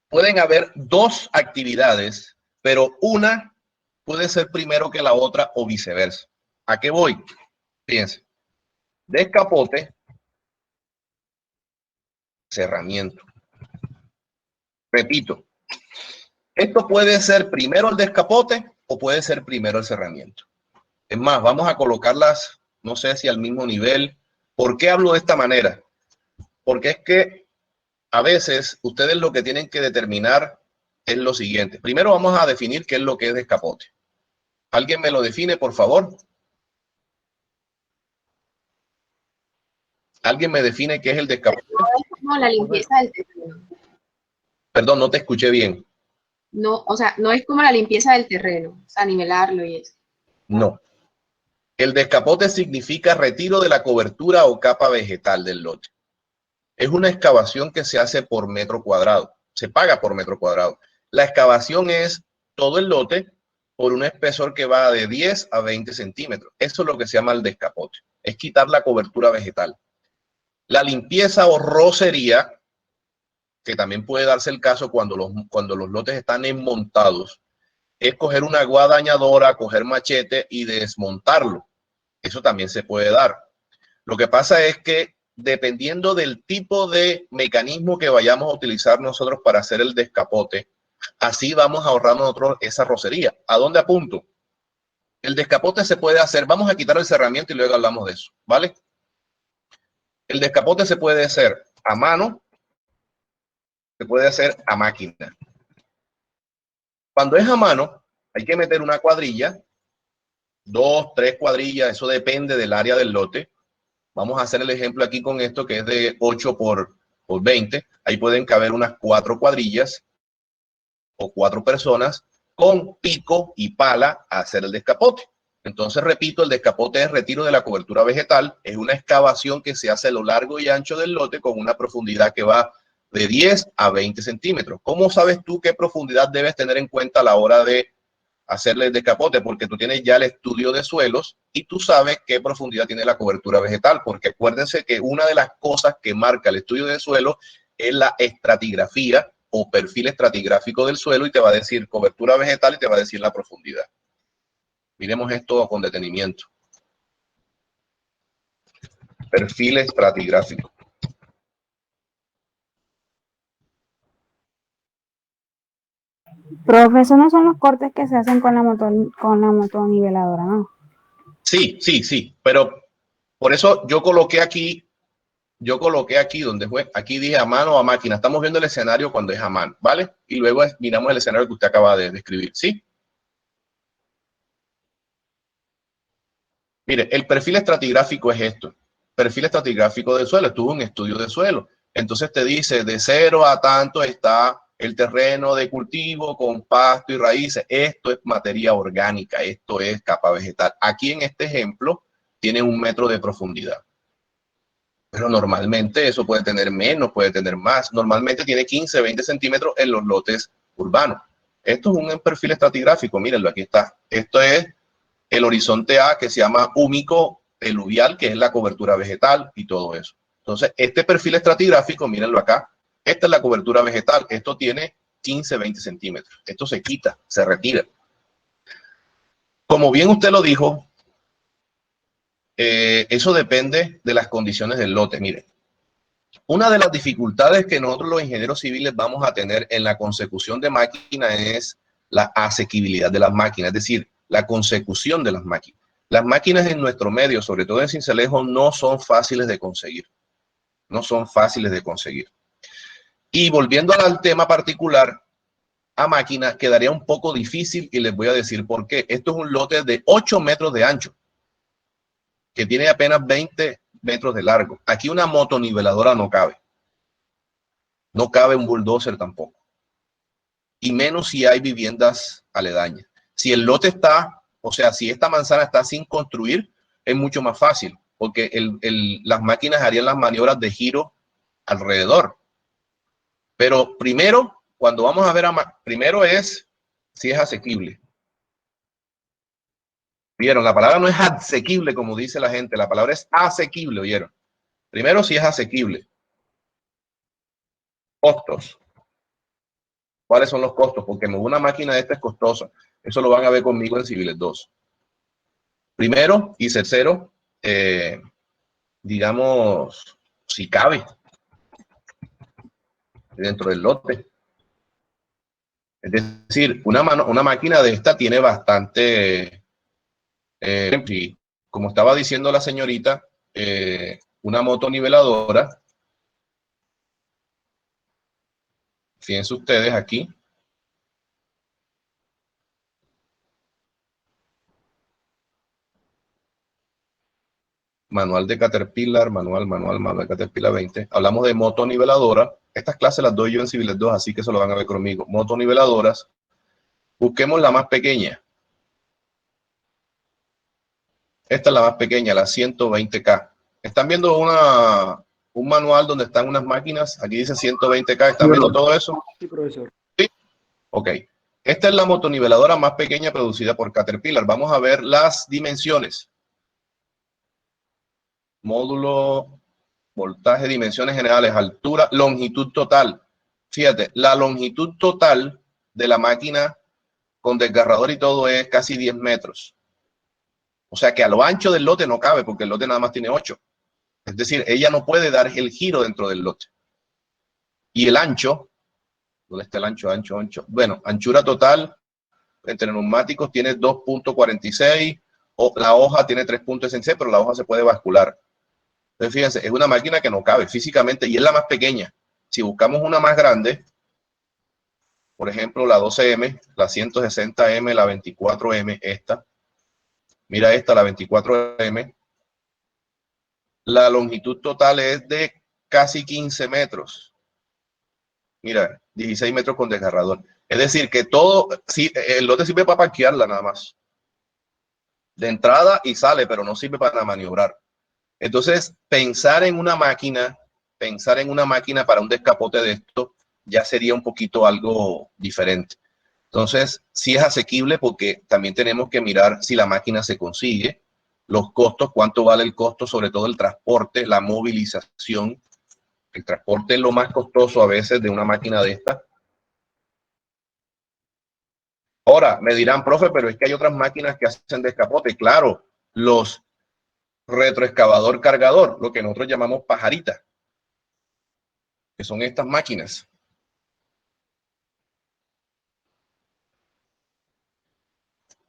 pueden haber 2 actividades, pero una puede ser primero que la otra o viceversa. ¿A qué voy? Fíjense, descapote, cerramiento. Repito, Esto puede ser primero el descapote o puede ser primero el cerramiento. Es más, vamos a colocarlas, no sé si al mismo nivel. ¿Por qué hablo de esta manera? Porque es que a veces ustedes lo que tienen que determinar es lo siguiente. Primero vamos a definir qué es lo que es descapote. ¿Alguien me lo define, por favor? ¿Alguien me define qué es el descapote? No es como la limpieza del terreno. Perdón, no te escuché bien. No, o sea, no es como la limpieza del terreno, o sea, nivelarlo y eso. No. El descapote significa retiro de la cobertura o capa vegetal del lote. Es una excavación que se hace por metro cuadrado. Se paga por metro cuadrado. La excavación es todo el lote por un espesor que va de 10 a 20 centímetros. Eso es lo que se llama el descapote. Es quitar la cobertura vegetal. La limpieza o rocería, que también puede darse el caso cuando los lotes están enmontados, es coger una guadañadora, coger machete y desmontarlo. Eso también se puede dar. Lo que pasa es que dependiendo del tipo de mecanismo que vayamos a utilizar nosotros para hacer el descapote, así vamos a ahorrar nosotros esa rocería. ¿A dónde apunto? El descapote se puede hacer, vamos a quitar el cerramiento y luego hablamos de eso, ¿vale? El descapote se puede hacer a mano, se puede hacer a máquina. Cuando es a mano, hay que meter una cuadrilla, 2, 3 cuadrillas, eso depende del área del lote. Vamos a hacer el ejemplo aquí con esto que es de 8 por 20. Ahí pueden caber unas 4 cuadrillas o 4 personas con pico y pala a hacer el descapote. Entonces, repito, el descapote es retiro de la cobertura vegetal. Es una excavación que se hace a lo largo y ancho del lote con una profundidad que va de 10 a 20 centímetros. ¿Cómo sabes tú qué profundidad debes tener en cuenta a la hora de hacerle el descapote? Porque tú tienes ya el estudio de suelos y tú sabes qué profundidad tiene la cobertura vegetal, porque acuérdense que una de las cosas que marca el estudio de suelo es la estratigrafía o perfil estratigráfico del suelo y te va a decir cobertura vegetal y te va a decir la profundidad. Miremos esto con detenimiento. Perfil estratigráfico. Profe, esos no son los cortes que se hacen con la motoniveladora, ¿no? Sí, sí, sí, pero por eso yo coloqué aquí donde fue, aquí dije a mano o a máquina. Estamos viendo el escenario cuando es a mano, ¿vale? Y luego miramos el escenario que usted acaba de describir, ¿sí? Mire, el perfil estratigráfico es esto. Perfil estratigráfico del suelo. Estuvo un estudio de suelo. Entonces te dice, de 0 a tanto está el terreno de cultivo con pasto y raíces. Esto es materia orgánica, esto es capa vegetal. Aquí en este ejemplo tiene 1 metro de profundidad. Pero normalmente eso puede tener menos, puede tener más. Normalmente tiene 15, 20 centímetros en los lotes urbanos. Esto es un perfil estratigráfico. Mírenlo, aquí está. Esto es el horizonte A, que se llama húmico eluvial, que es la cobertura vegetal y todo eso. Entonces, este perfil estratigráfico, mírenlo acá, esta es la cobertura vegetal. Esto tiene 15, 20 centímetros. Esto se quita, se retira. Como bien usted lo dijo, eso depende de las condiciones del lote. Mire, una de las dificultades que nosotros los ingenieros civiles vamos a tener en la consecución de máquinas es la asequibilidad de las máquinas, es decir, la consecución de las máquinas. Las máquinas en nuestro medio, sobre todo en Sincelejo, no son fáciles de conseguir. No son fáciles de conseguir. Y volviendo al tema particular, a máquinas quedaría un poco difícil y les voy a decir por qué. Esto es un lote de 8 metros de ancho, que tiene apenas 20 metros de largo. Aquí una motoniveladora no cabe. No cabe un bulldozer tampoco. Y menos si hay viviendas aledañas. Si el lote está, o sea, si esta manzana está sin construir, es mucho más fácil, porque las máquinas harían las maniobras de giro alrededor. Pero primero, cuando vamos a ver, primero es si es asequible. ¿Vieron? La palabra no es asequible como dice la gente, la palabra es asequible, ¿oyeron? Primero si es asequible. Costos. ¿Cuáles son los costos? Porque una máquina de esta es costosa. Eso lo van a ver conmigo en Civiles 2. Primero y tercero, digamos, si cabe dentro del lote. Es decir, una máquina de esta tiene bastante, como estaba diciendo la señorita, una motoniveladora. Fíjense ustedes aquí. Manual de Caterpillar, manual de Caterpillar 20. Hablamos de motoniveladora. Estas clases las doy yo en Civiles 2, así que eso lo van a ver conmigo. Motoniveladoras. Busquemos la más pequeña. Esta es la más pequeña, la 120K. ¿Están viendo un manual donde están unas máquinas? Aquí dice 120K. ¿Están viendo todo eso? Sí, profesor. Sí. Ok. Esta es la motoniveladora más pequeña producida por Caterpillar. Vamos a ver las dimensiones. Módulo, voltaje, dimensiones generales, altura, longitud total. Fíjate, la longitud total de la máquina con desgarrador y todo es casi 10 metros. O sea que a lo ancho del lote no cabe porque el lote nada más tiene 8. Es decir, ella no puede dar el giro dentro del lote. Y el ancho, ¿dónde está el ancho? Ancho. Bueno, anchura total entre neumáticos tiene 2.46, la hoja tiene 3.66, pero la hoja se puede bascular. Entonces, fíjense, es una máquina que no cabe físicamente y es la más pequeña. Si buscamos una más grande, por ejemplo, la 12M, la 160M, la 24M, esta. Mira esta, la 24M. La longitud total es de casi 15 metros. Mira, 16 metros con desgarrador. Es decir, que todo, sí, el lote sirve para parquearla nada más. De entrada y sale, pero no sirve para maniobrar. Entonces, pensar en una máquina para un descapote de esto ya sería un poquito algo diferente. Entonces, sí es asequible porque también tenemos que mirar si la máquina se consigue, los costos, cuánto vale el costo, sobre todo el transporte, la movilización. El transporte es lo más costoso a veces de una máquina de esta. Ahora, me dirán, profe, pero es que hay otras máquinas que hacen descapote. Claro, los retroexcavador cargador, lo que nosotros llamamos pajarita, que son estas máquinas.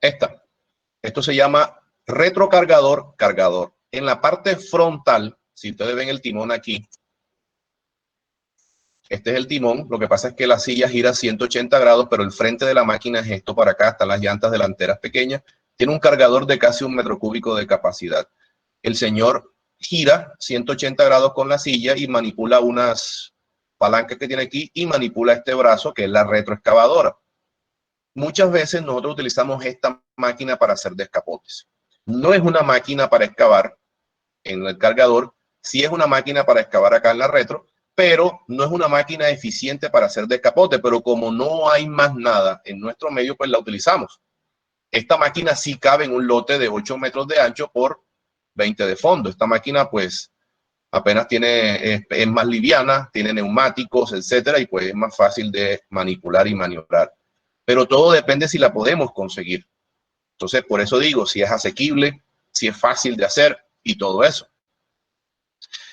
Esto se llama retrocargador cargador. En la parte frontal, si ustedes ven el timón aquí, este es el timón. Lo que pasa es que la silla gira 180 grados, pero el frente de la máquina es esto para acá, están las llantas delanteras pequeñas. Tiene un cargador de casi 1 metro cúbico de capacidad. El señor gira 180 grados con la silla y manipula unas palancas que tiene aquí y manipula este brazo que es la retroexcavadora. Muchas veces nosotros utilizamos esta máquina para hacer descapotes. No es una máquina para excavar en el cargador, sí es una máquina para excavar acá en la retro, pero no es una máquina eficiente para hacer descapote, pero como no hay más nada en nuestro medio, pues la utilizamos. Esta máquina sí cabe en un lote de 8 metros de ancho por 20 de fondo. Esta máquina pues apenas tiene, es más liviana, tiene neumáticos, etcétera, y pues es más fácil de manipular y maniobrar. Pero todo depende si la podemos conseguir. Entonces, por eso digo, si es asequible, si es fácil de hacer y todo eso.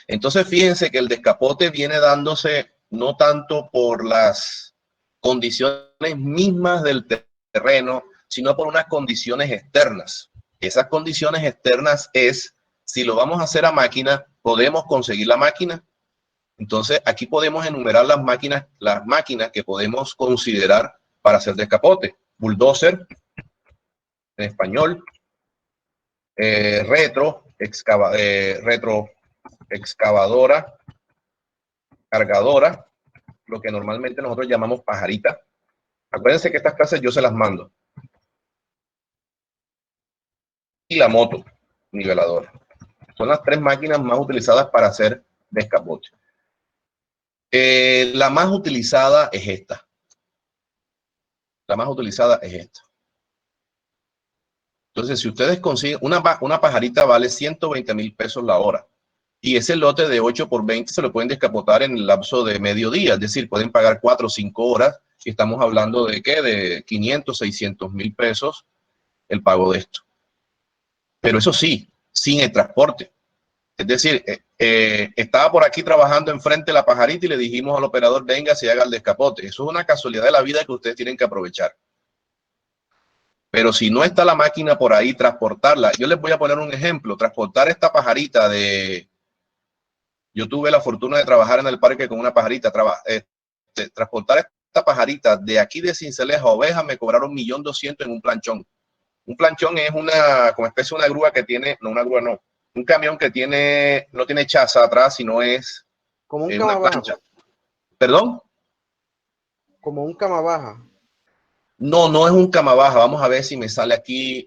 Entonces, fíjense que el descapote viene dándose no tanto por las condiciones mismas del terreno, sino por unas condiciones externas. Esas condiciones externas es, si lo vamos a hacer a máquina, ¿podemos conseguir la máquina? Entonces, aquí podemos enumerar las máquinas que podemos considerar para hacer descapote. Bulldozer, en español, retroexcavadora, cargadora, lo que normalmente nosotros llamamos pajarita. Acuérdense que estas clases yo se las mando. Y la moto niveladora. Son las 3 máquinas más utilizadas para hacer descapote. La más utilizada es esta. La más utilizada es esta. Entonces, si ustedes consiguen, una pajarita vale 120,000 pesos la hora. Y ese lote de 8 por 20 se lo pueden descapotar en el lapso de mediodía. Es decir, pueden pagar 4 o 5 horas. Y estamos hablando de ¿qué? De 500, 600,000 pesos el pago de esto. Pero eso sí, sin el transporte. Es decir, estaba por aquí trabajando enfrente de la pajarita y le dijimos al operador, venga, se haga el descapote. Eso es una casualidad de la vida que ustedes tienen que aprovechar. Pero si no está la máquina por ahí, transportarla. Yo les voy a poner un ejemplo. Transportar esta pajarita de... Yo tuve la fortuna de trabajar en el parque con una pajarita. Transportar esta pajarita de aquí de Sincelejo a Oveja me cobraron 1.200.000 en un planchón. Un planchón es una, como especie de una grúa que tiene, no una grúa no, un camión que tiene, no tiene chaza atrás, sino es Como un una cama baja. plancha. ¿Perdón? Como un cama baja. No, no es un cama baja. Vamos a ver si me sale aquí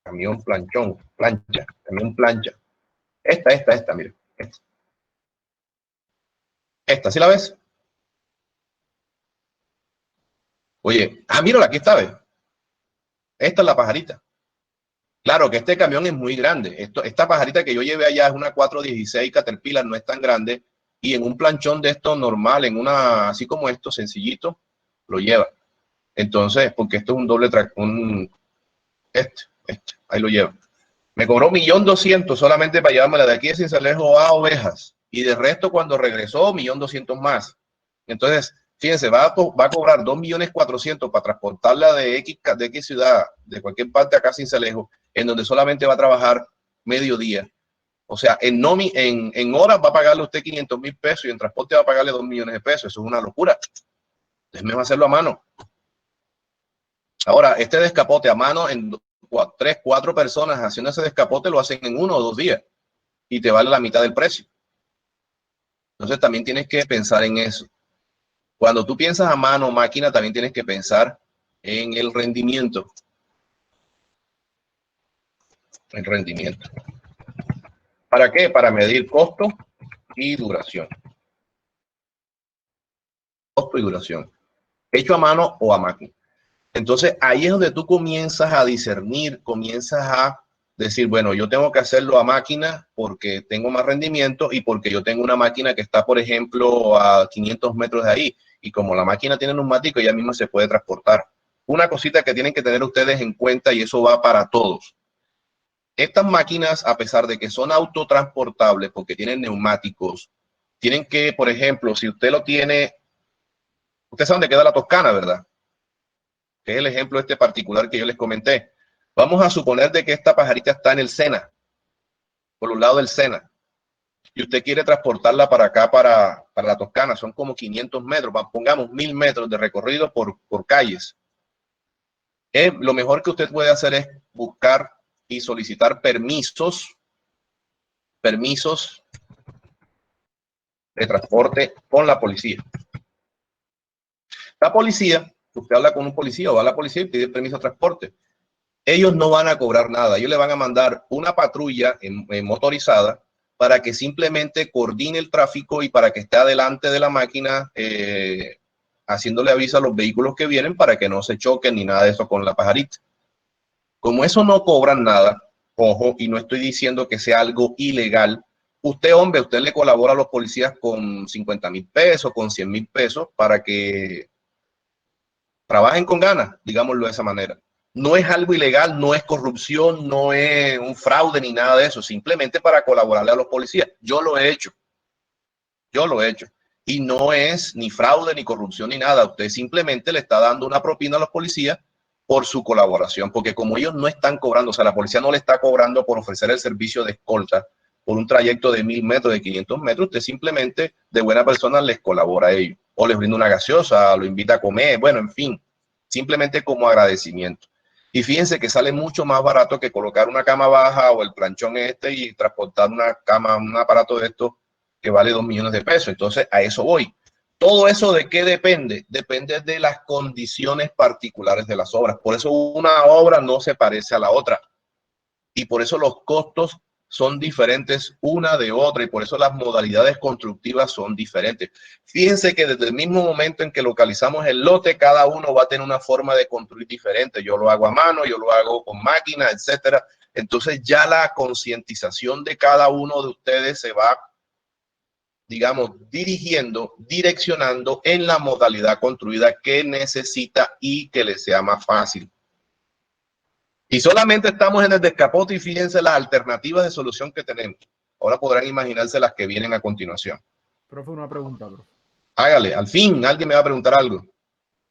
camión planchón, plancha, camión plancha. Esta, mira. Esta, ¿sí la ves? Oye, mírala, aquí está, ¿ves? Esta es la pajarita. Claro que este camión es muy grande. Esta pajarita que yo llevé allá es una 416 Caterpillar, no es tan grande. Y en un planchón de esto normal, en una, así como esto, sencillito, lo lleva. Entonces, porque esto es un doble track, ahí lo lleva. Me cobró 1.200.000 solamente para llevármela de aquí de Sincelejo a Ovejas. Y de resto, cuando regresó, 1.200.000 más. Entonces, fíjense, va a cobrar 2.400.000 para transportarla de X ciudad, de cualquier parte acá a Sincelejo, en donde solamente va a trabajar mediodía. O sea, en horas va a pagarle usted 500.000 pesos y en transporte va a pagarle 2 millones de pesos. Eso es una locura. Déjeme hacerlo a mano. Ahora, este descapote a mano, en 3, 4 personas haciendo ese descapote, lo hacen en 1 o 2 días y te vale la mitad del precio. Entonces también tienes que pensar en eso. Cuando tú piensas a mano, máquina, también tienes que pensar en el rendimiento. El rendimiento. ¿Para qué? Para medir costo y duración. Costo y duración. Hecho a mano o a máquina. Entonces ahí es donde tú comienzas a discernir, comienzas a decir, bueno, yo tengo que hacerlo a máquina porque tengo más rendimiento y porque yo tengo una máquina que está, por ejemplo, a 500 metros de ahí. Y como la máquina tiene neumático, ella misma se puede transportar. Una cosita que tienen que tener ustedes en cuenta, y eso va para todos. Estas máquinas, a pesar de que son autotransportables porque tienen neumáticos, tienen que, por ejemplo, si usted lo tiene, usted sabe dónde queda la Toscana, ¿verdad? Que es el ejemplo este particular que yo les comenté. Vamos a suponer de que esta pajarita está en el Sena, por un lado del Sena, y usted quiere transportarla para acá, para la Toscana. Son como 500 metros, pongamos 1.000 metros de recorrido por calles. Lo mejor que usted puede hacer es buscar y solicitar permisos de transporte con la policía. La policía, usted habla con un policía o va a la policía y pide permiso de transporte. Ellos no van a cobrar nada. Ellos le van a mandar una patrulla motorizada para que simplemente coordine el tráfico y para que esté adelante de la máquina haciéndole aviso a los vehículos que vienen para que no se choquen ni nada de eso con la pajarita. Como eso no cobran nada, ojo, y no estoy diciendo que sea algo ilegal, usted, hombre, usted le colabora a los policías con 50.000 pesos, con 100.000 pesos para que trabajen con ganas, digámoslo de esa manera. No es algo ilegal, no es corrupción, no es un fraude ni nada de eso, simplemente para colaborarle a los policías. Yo lo he hecho. Y no es ni fraude, ni corrupción, ni nada. Usted simplemente le está dando una propina a los policías por su colaboración, porque como ellos no están cobrando, o sea, la policía no le está cobrando por ofrecer el servicio de escolta por un trayecto de 1.000 metros, de 500 metros, usted simplemente de buena persona les colabora a ellos, o les brinda una gaseosa, lo invita a comer, bueno, en fin, simplemente como agradecimiento. Y fíjense que sale mucho más barato que colocar una cama baja o el planchón y transportar una cama, un aparato de esto que vale 2 millones de pesos. Entonces, a eso voy. ¿Todo eso de qué depende? Depende de las condiciones particulares de las obras. Por eso una obra no se parece a la otra. Y por eso los costos son diferentes una de otra y por eso las modalidades constructivas son diferentes. Fíjense que desde el mismo momento en que localizamos el lote, cada uno va a tener una forma de construir diferente. Yo lo hago a mano, yo lo hago con máquina, etcétera. Entonces ya la concientización de cada uno de ustedes se va, digamos, direccionando en la modalidad construida que necesita y que le sea más fácil. Y solamente estamos en el descapote y fíjense las alternativas de solución que tenemos. Ahora podrán imaginarse las que vienen a continuación. Profe, una pregunta, profe. Hágale, al fin alguien me va a preguntar algo.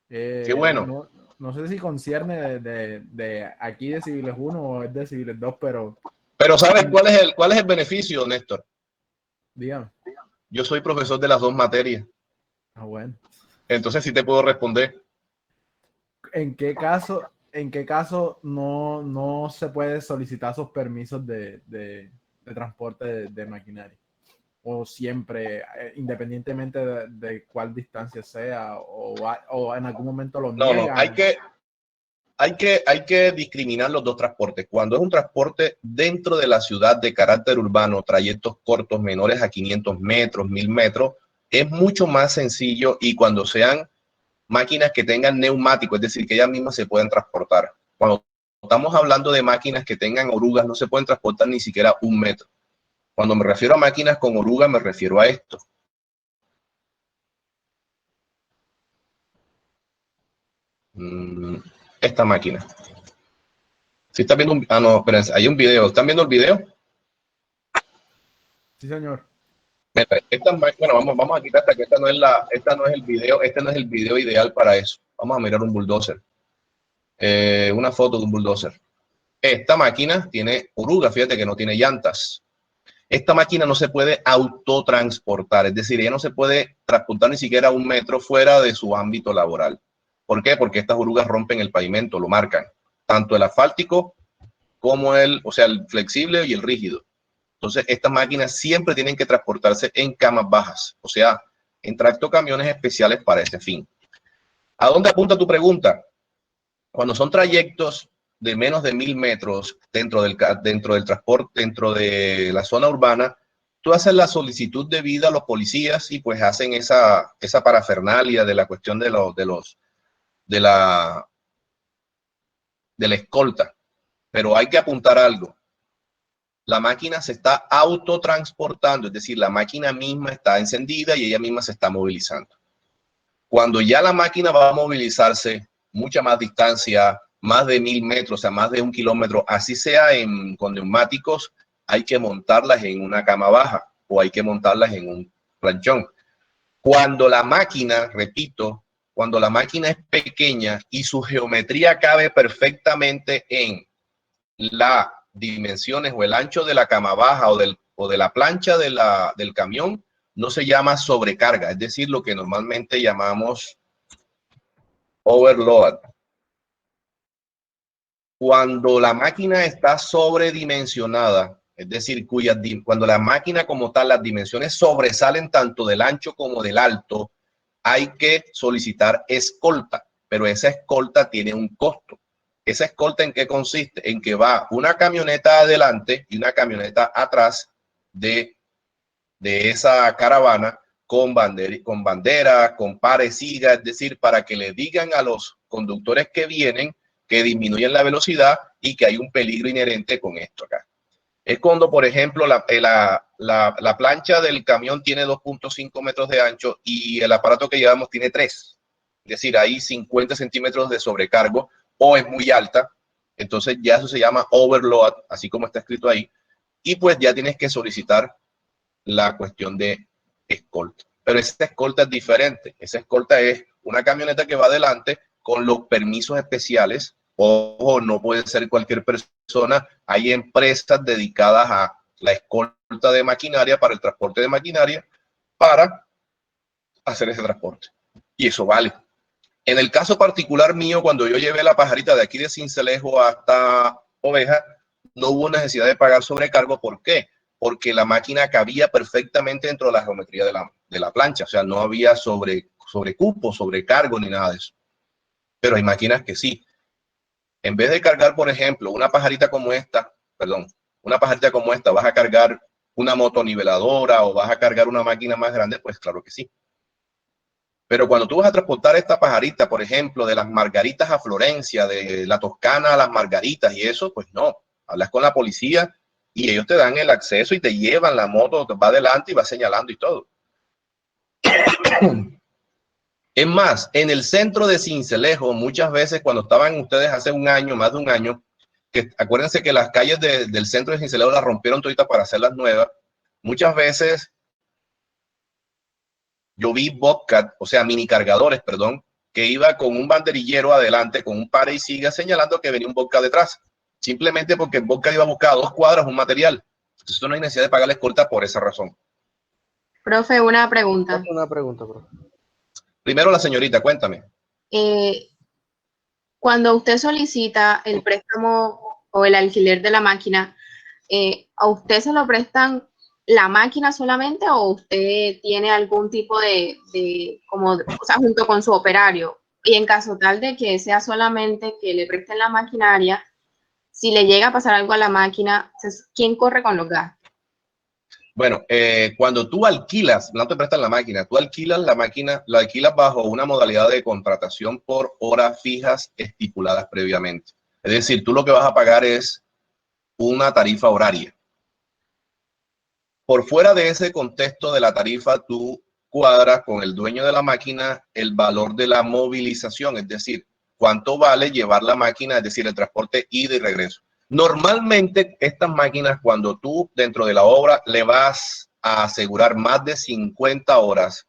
Qué bueno. No sé si concierne de aquí de Civiles 1 o es de Civiles 2, pero Pero ¿sabes cuál es el beneficio, Néstor? dígame. Yo soy profesor de las dos materias. Ah, bueno. Entonces sí te puedo responder. ¿En qué caso no se puede solicitar esos permisos de transporte de maquinaria? O siempre, independientemente de cuál distancia sea, o en algún momento lo No, niegan. hay que discriminar los dos transportes. Cuando es un transporte dentro de la ciudad de carácter urbano, trayectos cortos menores a 500 metros, 1000 metros, es mucho más sencillo, y cuando sean máquinas que tengan neumáticos, es decir, que ellas mismas se pueden transportar. Cuando estamos hablando de máquinas que tengan orugas, no se pueden transportar ni siquiera 1 metro. Cuando me refiero a máquinas con orugas, me refiero a esto. Esta máquina. Si están viendo un... Ah, no, espérense, hay un video. ¿Están viendo el video? Sí, señor. Bueno, vamos a quitar hasta que esta no es el video, este no es el video ideal para eso. Vamos a mirar un bulldozer. Una foto de un bulldozer. Esta máquina tiene orugas, fíjate que no tiene llantas. Esta máquina no se puede autotransportar, es decir, ella no se puede transportar ni siquiera 1 metro fuera de su ámbito laboral. ¿Por qué? Porque estas orugas rompen el pavimento, lo marcan. Tanto el asfáltico como el flexible y el rígido. Entonces, estas máquinas siempre tienen que transportarse en camas bajas, o sea, en tractocamiones especiales para ese fin. ¿A dónde apunta tu pregunta? Cuando son trayectos de menos de 1000 metros dentro del transporte, dentro de la zona urbana, tú haces la solicitud debida a los policías y pues hacen esa parafernalia de la cuestión de la escolta. Pero hay que apuntar algo. La máquina se está autotransportando, es decir, la máquina misma está encendida y ella misma se está movilizando. Cuando ya la máquina va a movilizarse mucha más distancia, más de 1000 metros, o sea, más de 1 kilómetro, así sea con neumáticos, hay que montarlas en una cama baja o hay que montarlas en un planchón. Cuando la máquina, repito, cuando la máquina es pequeña y su geometría cabe perfectamente en las dimensiones o el ancho de la cama baja o de la plancha del camión, no se llama sobrecarga, es decir, lo que normalmente llamamos overload. Cuando la máquina está sobredimensionada, es decir, cuando la máquina como tal, las dimensiones sobresalen tanto del ancho como del alto, hay que solicitar escolta, pero esa escolta tiene un costo. ¿Esa escolta en qué consiste? En que va una camioneta adelante y una camioneta atrás de esa caravana con bandera, con pares, siga, es decir, para que le digan a los conductores que vienen que disminuyan la velocidad y que hay un peligro inherente con esto acá. Es cuando, por ejemplo, la plancha del camión tiene 2.5 metros de ancho y el aparato que llevamos tiene 3. Es decir, hay 50 centímetros de sobrecargo o es muy alta. Entonces ya eso se llama overload, así como está escrito ahí. Y pues ya tienes que solicitar la cuestión de escolta. Pero esa escolta es diferente. Esa escolta es una camioneta que va adelante con los permisos especiales. Ojo, no puede ser cualquier persona. Hay empresas dedicadas a la escolta de maquinaria, para el transporte de maquinaria, para hacer ese transporte. Y eso vale. En el caso particular mío, cuando yo llevé la pajarita de aquí de Sincelejo hasta Oveja, no hubo necesidad de pagar sobrecargo. ¿Por qué? Porque la máquina cabía perfectamente dentro de la geometría de la plancha. O sea, no había sobrecupo, sobrecargo ni nada de eso. Pero hay máquinas que sí. En vez de cargar, por ejemplo, una pajarita como esta, vas a cargar una motoniveladora o vas a cargar una máquina más grande, pues claro que sí. Pero cuando tú vas a transportar esta pajarita, por ejemplo, de las Margaritas a Florencia, de la Toscana a las Margaritas y eso, pues no. Hablas con la policía y ellos te dan el acceso y te llevan la moto, te va adelante y va señalando y todo. Es más, en el centro de Sincelejo, muchas veces cuando estaban ustedes hace un año, más de un año, que acuérdense que las calles del centro de Sincelejo las rompieron toditas para hacerlas nuevas. Muchas veces yo vi Bobcat, o sea, mini cargadores, perdón, que iba con un banderillero adelante, con un pare y siga señalando que venía un Bobcat detrás. Simplemente porque el Bobcat iba a buscar a 2 cuadras un material. Entonces no hay necesidad de pagar la escolta por esa razón. Profe, una pregunta. Una pregunta, profe. Primero la señorita, cuéntame. Cuando usted solicita el préstamo o el alquiler de la máquina, ¿a usted se lo prestan la máquina solamente o usted tiene algún tipo o sea, junto con su operario? Y en caso tal de que sea solamente que le presten la maquinaria, si le llega a pasar algo a la máquina, ¿quién corre con los gastos? Bueno, cuando tú alquilas, no te prestan la máquina, tú alquilas la máquina, la alquilas bajo una modalidad de contratación por horas fijas estipuladas previamente. Es decir, tú lo que vas a pagar es una tarifa horaria. Por fuera de ese contexto de la tarifa, tú cuadras con el dueño de la máquina el valor de la movilización, es decir, cuánto vale llevar la máquina, es decir, el transporte ida y regreso. Normalmente estas máquinas, cuando tú dentro de la obra le vas a asegurar más de 50 horas,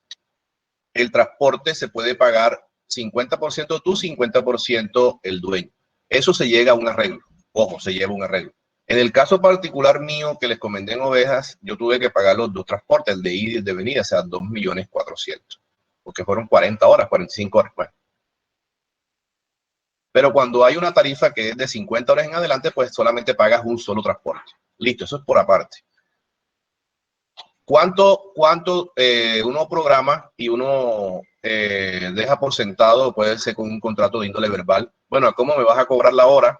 el transporte se puede pagar 50% tú, 50% el dueño. Eso se llega a un arreglo. Ojo, se lleva un arreglo. En el caso particular mío que les comenté en Ovejas, yo tuve que pagar los 2 transportes, el de ida y el de venida, o sea, 2.400.000, porque fueron 40 horas, 45 horas. Bueno. Pero cuando hay una tarifa que es de 50 horas en adelante, pues solamente pagas un solo transporte. Listo, eso es por aparte. ¿Cuánto uno programa y uno deja por sentado? Puede ser con un contrato de índole verbal. Bueno, ¿cómo me vas a cobrar la hora?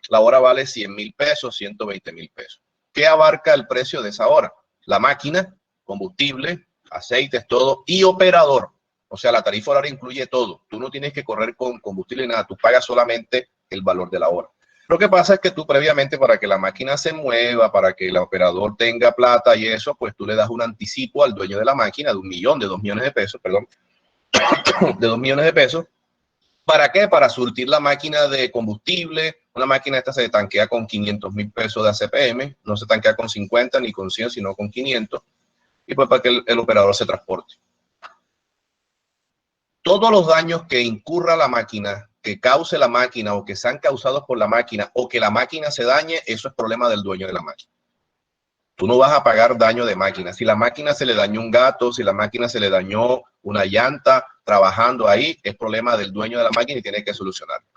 La hora vale 100.000 pesos, 120.000 pesos. ¿Qué abarca el precio de esa hora? La máquina, combustible, aceites, todo, y operador. O sea, la tarifa horaria incluye todo. Tú no tienes que correr con combustible ni nada. Tú pagas solamente el valor de la hora. Lo que pasa es que tú previamente, para que la máquina se mueva, para que el operador tenga plata y eso, pues tú le das un anticipo al dueño de la máquina de 1 millón, de 2 millones de pesos, perdón, de 2 millones de pesos. ¿Para qué? Para surtir la máquina de combustible. Una máquina esta se tanquea con 500.000 pesos de ACPM, no se tanquea con 50 ni con 100, sino con 500. Y pues para que el operador se transporte. Todos los daños que incurra la máquina, que cause la máquina o que sean causados por la máquina o que la máquina se dañe, eso es problema del dueño de la máquina. Tú no vas a pagar daño de máquina. Si la máquina se le dañó un gato, si la máquina se le dañó una llanta trabajando ahí, es problema del dueño de la máquina y tiene que solucionarlo.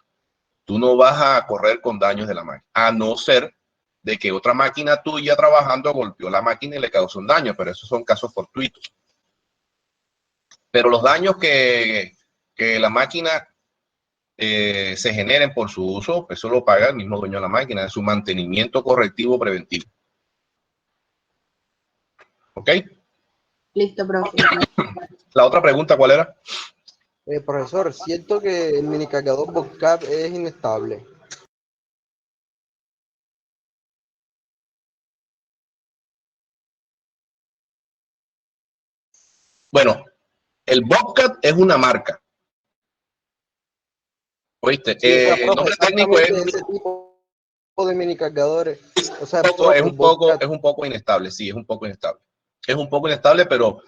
Tú no vas a correr con daños de la máquina, a no ser de que otra máquina tuya trabajando golpeó la máquina y le causó un daño, pero esos son casos fortuitos. Pero los daños que la máquina se generen por su uso, eso lo paga el mismo dueño de la máquina, es su mantenimiento correctivo preventivo. ¿Ok? Listo, profe. La otra pregunta, ¿cuál era? Profesor, siento que el minicargador Bobcat es inestable. Bueno, el Bobcat es una marca. ¿Oíste? Sí, El profe, nombre técnico es ese tipo de minicargadores. O sea, es un poco inestable, sí, es un poco inestable. Es un poco inestable, pero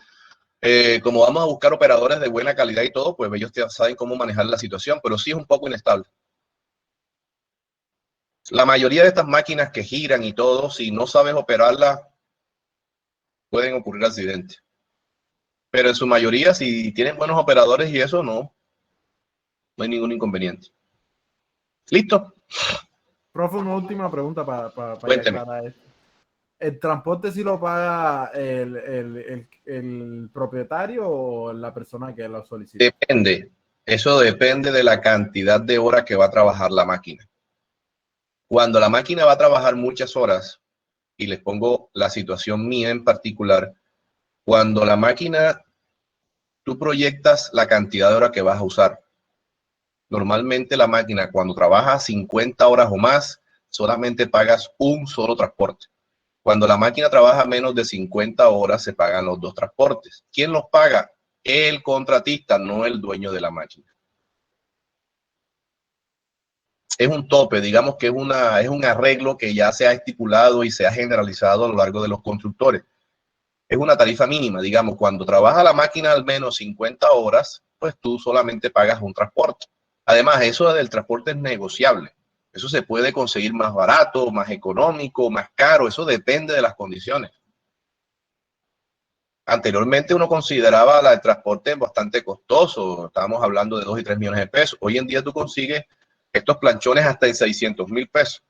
como vamos a buscar operadores de buena calidad y todo, pues ellos saben cómo manejar la situación, pero sí es un poco inestable. La mayoría de estas máquinas que giran y todo, si no sabes operarlas, pueden ocurrir accidentes. Pero en su mayoría, si tienen buenos operadores y eso, no hay ningún inconveniente. ¿Listo? Profe, una última pregunta para Cuénteme. aclarar esto. ¿El transporte sí lo paga el propietario o la persona que lo solicita? Depende. Eso depende de la cantidad de horas que va a trabajar la máquina. Cuando la máquina va a trabajar muchas horas, y les pongo la situación mía en particular, cuando la máquina, tú proyectas la cantidad de horas que vas a usar. Normalmente la máquina, cuando trabaja 50 horas o más, solamente pagas un solo transporte. Cuando la máquina trabaja menos de 50 horas, se pagan los 2 transportes. ¿Quién los paga? El contratista, no el dueño de la máquina. un tope, digamos que es un arreglo que ya se ha estipulado y se ha generalizado a lo largo de los constructores. Es una tarifa mínima, digamos, cuando trabaja la máquina al menos 50 horas, pues tú solamente pagas un transporte. Además, eso del transporte es negociable. Eso se puede conseguir más barato, más económico, más caro, eso depende de las condiciones. Anteriormente uno consideraba el transporte bastante costoso, estábamos hablando de 2 y 3 millones de pesos. Hoy en día tú consigues estos planchones hasta en 600,000 pesos.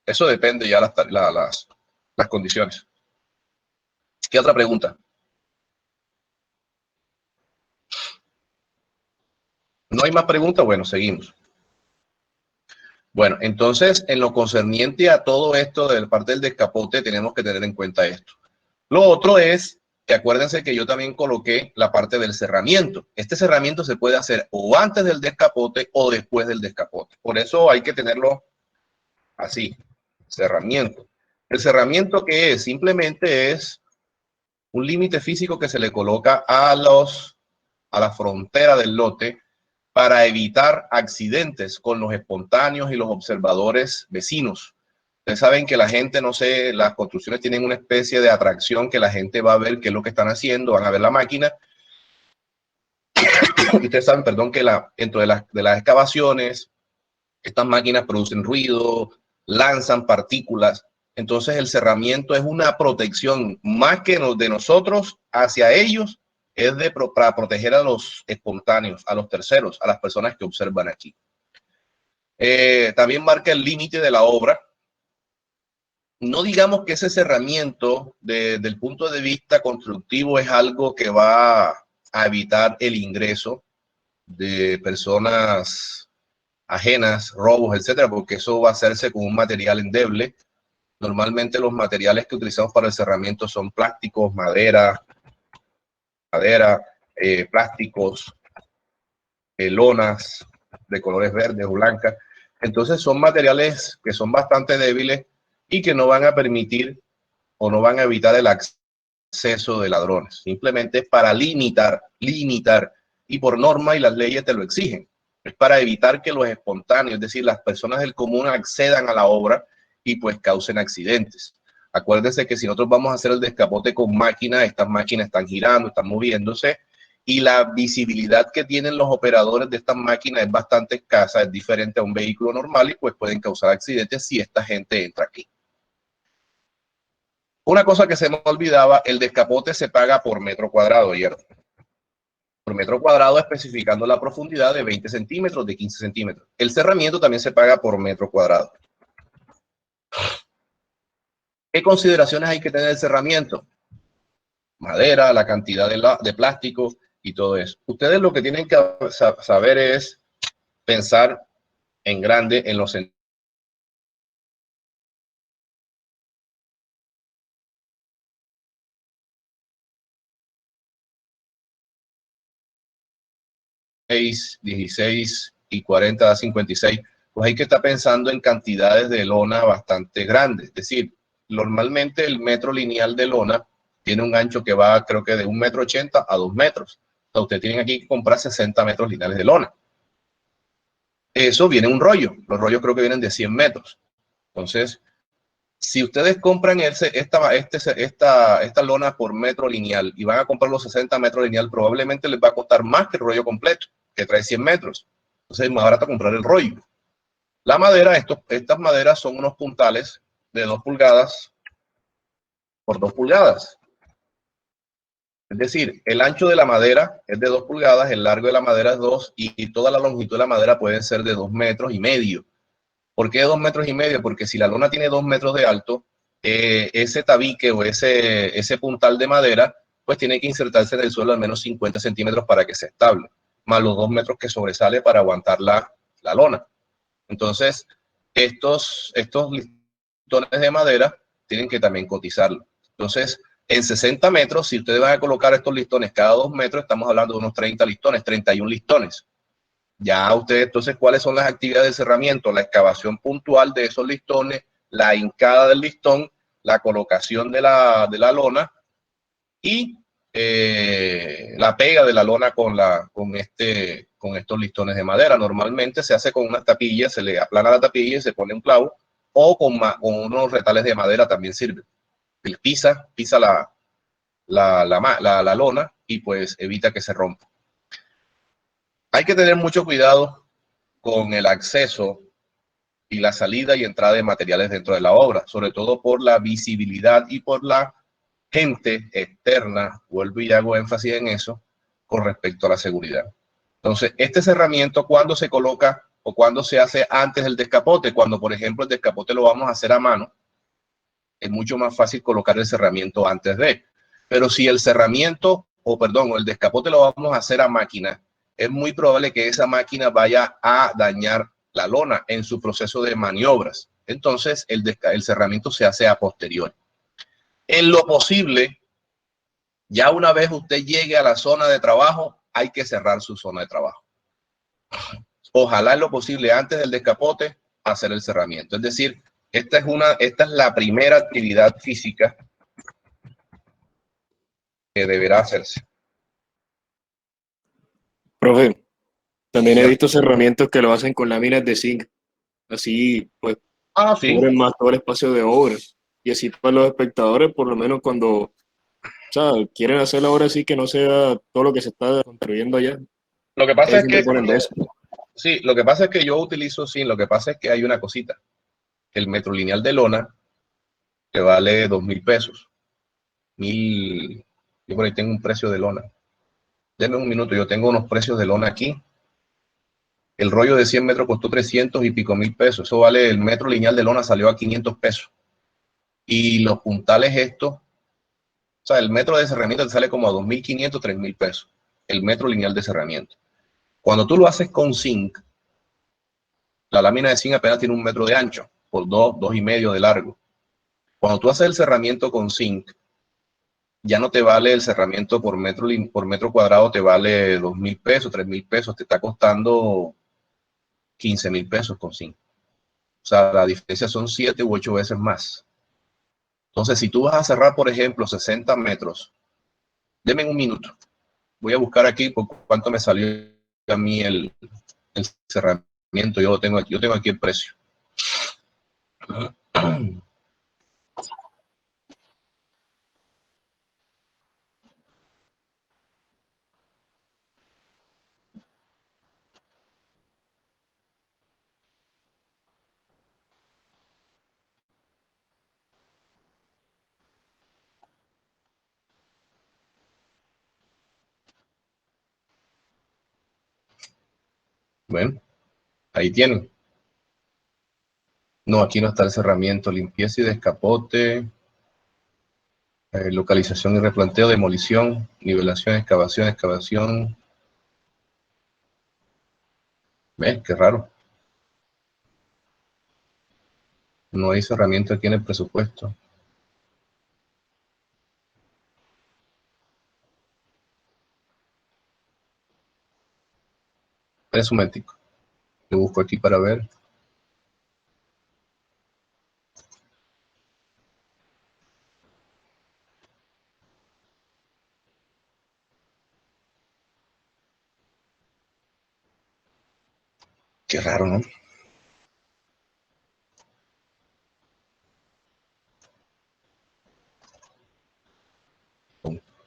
Eso depende ya las condiciones. ¿Qué otra pregunta? ¿No hay más preguntas? Bueno, seguimos. Bueno, entonces, en lo concerniente a todo esto de parte del descapote, tenemos que tener en cuenta esto. Lo otro es que acuérdense que yo también coloqué la parte del cerramiento. Este cerramiento se puede hacer o antes del descapote o después del descapote. Por eso hay que tenerlo así, cerramiento. ¿El cerramiento qué es? Simplemente es un límite físico que se le coloca a la frontera del lote para evitar accidentes con los espontáneos y los observadores vecinos. Ustedes saben que la gente, no sé, las construcciones tienen una especie de atracción que la gente va a ver qué es lo que están haciendo, van a ver la máquina. Y ustedes saben, perdón, que dentro de las excavaciones, estas máquinas producen ruido, lanzan partículas. Entonces el cerramiento es una protección más que de nosotros hacia ellos, es para proteger a los espontáneos, a los terceros, a las personas que observan aquí. También marca el límite de la obra. No digamos que ese cerramiento desde el punto de vista constructivo es algo que va a evitar el ingreso de personas ajenas, robos, etcétera, porque eso va a hacerse con un material endeble. Normalmente los materiales que utilizamos para el cerramiento son plásticos, madera, plásticos, lonas de colores verdes o blancas. Entonces son materiales que son bastante débiles y que no van a permitir o no van a evitar el acceso de ladrones. Simplemente es para limitar, y por norma y las leyes te lo exigen. Es para evitar que los espontáneos, es decir, las personas del común accedan a la obra y pues causen accidentes. Acuérdense que si nosotros vamos a hacer el descapote con máquinas, estas máquinas están girando, están moviéndose y la visibilidad que tienen los operadores de estas máquinas es bastante escasa, es diferente a un vehículo normal y pues pueden causar accidentes si esta gente entra aquí. Una cosa que se me olvidaba, el descapote se paga por metro cuadrado, ¿cierto? Por metro cuadrado, especificando la profundidad de 20 centímetros, de 15 centímetros. El cerramiento también se paga por metro cuadrado. ¿Qué consideraciones hay que tener del cerramiento? Madera, la cantidad de plástico y todo eso. Ustedes lo que tienen que saber es pensar en grande en los 16 y 40 a 56, pues hay que estar pensando en cantidades de lona bastante grandes. Es decir, normalmente el metro lineal de lona tiene un ancho que va, creo que de 1,80 m a 2 metros. O sea, ustedes tienen aquí que comprar 60 metros lineales de lona. Eso viene un rollo. Los rollos creo que vienen de 100 metros. Entonces, si ustedes compran esta lona por metro lineal y van a comprar los 60 metros lineal, probablemente les va a costar más que el rollo completo, que trae 100 metros. Entonces es más barato comprar el rollo. La madera, estas maderas son unos puntales de 2 pulgadas por 2 pulgadas. Es decir, el ancho de la madera es de 2 pulgadas, el largo de la madera es 2 y toda la longitud de la madera puede ser de 2,5 metros. ¿Por qué 2,5 metros? Porque si la lona tiene 2 metros de alto, ese tabique o ese puntal de madera, pues tiene que insertarse en el suelo al menos 50 centímetros para que sea estable, más los 2 metros que sobresale para aguantar la lona. Entonces, estos listones de madera tienen que también cotizarlo. Entonces, en 60 metros, si ustedes van a colocar estos listones cada 2 metros, estamos hablando de unos 30 listones, 31 listones. Ya ustedes, entonces, ¿cuáles son las actividades de cerramiento? La excavación puntual de esos listones, la hincada del listón, la colocación de la lona y la pega de la lona con con estos listones de madera. Normalmente se hace con unas tapillas, se le aplana la tapilla y se pone un clavo, o con unos retales de madera también sirve. Pisa la lona y pues evita que se rompa. Hay que tener mucho cuidado con el acceso y la salida y entrada de materiales dentro de la obra, sobre todo por la visibilidad y por la gente externa. Vuelvo y hago énfasis en eso con respecto a la seguridad. Entonces, este cerramiento, ¿cuándo se coloca o cuándo se hace antes del descapote? Cuando, por ejemplo, el descapote lo vamos a hacer a mano, es mucho más fácil colocar el cerramiento antes de. Pero si el cerramiento, o el descapote lo vamos a hacer a máquina, es muy probable que esa máquina vaya a dañar la lona en su proceso de maniobras. Entonces, el cerramiento se hace a posteriori. En lo posible, ya una vez usted llegue a la zona de trabajo, hay que cerrar su zona de trabajo. Ojalá en lo posible antes del descapote hacer el cerramiento. Es decir, esta es la primera actividad física que deberá hacerse. Profe, también he Ya. visto cerramientos que lo hacen con láminas de zinc. Así, pues, Sí. cubren más todo el espacio de obra. Y así para los espectadores, por lo menos cuando, o sea, quieren hacer la obra así que no sea todo lo que se está construyendo allá. Lo que pasa Ellos es siempre que ponen de eso. sí, lo que pasa es que yo utilizo zinc. Lo que pasa es que hay una cosita. El metro lineal de lona que vale 2.000 pesos. Yo por ahí tengo un precio de lona. Denme un minuto, yo tengo unos precios de lona aquí. El rollo de 100 metros costó 300 y pico mil pesos. Eso vale, el metro lineal de lona salió a 500 pesos. Y los puntales estos, o sea, el metro de cerramiento te sale como a 2.500, 3.000 pesos. El metro lineal de cerramiento. Cuando tú lo haces con zinc, la lámina de zinc apenas tiene 1 metro de ancho, por 2,5 de largo. Cuando tú haces el cerramiento con zinc, ya no te vale el cerramiento por metro cuadrado, te vale 2.000 pesos, 3.000 pesos, te está costando 15.000 pesos con zinc. O sea, la diferencia son 7 u 8 veces más. Entonces, si tú vas a cerrar, por ejemplo, 60 metros, denme un minuto. Voy a buscar aquí por cuánto me salió a mí el cerramiento. Yo tengo aquí el precio. Bueno, ahí tienen. No, aquí no está el cerramiento. Limpieza y descapote. Localización y replanteo, demolición, nivelación, excavación. ¿Ves? Qué raro. No hay cerramiento aquí en el presupuesto. Es un momentico. Lo busco aquí para ver. Qué raro, ¿no?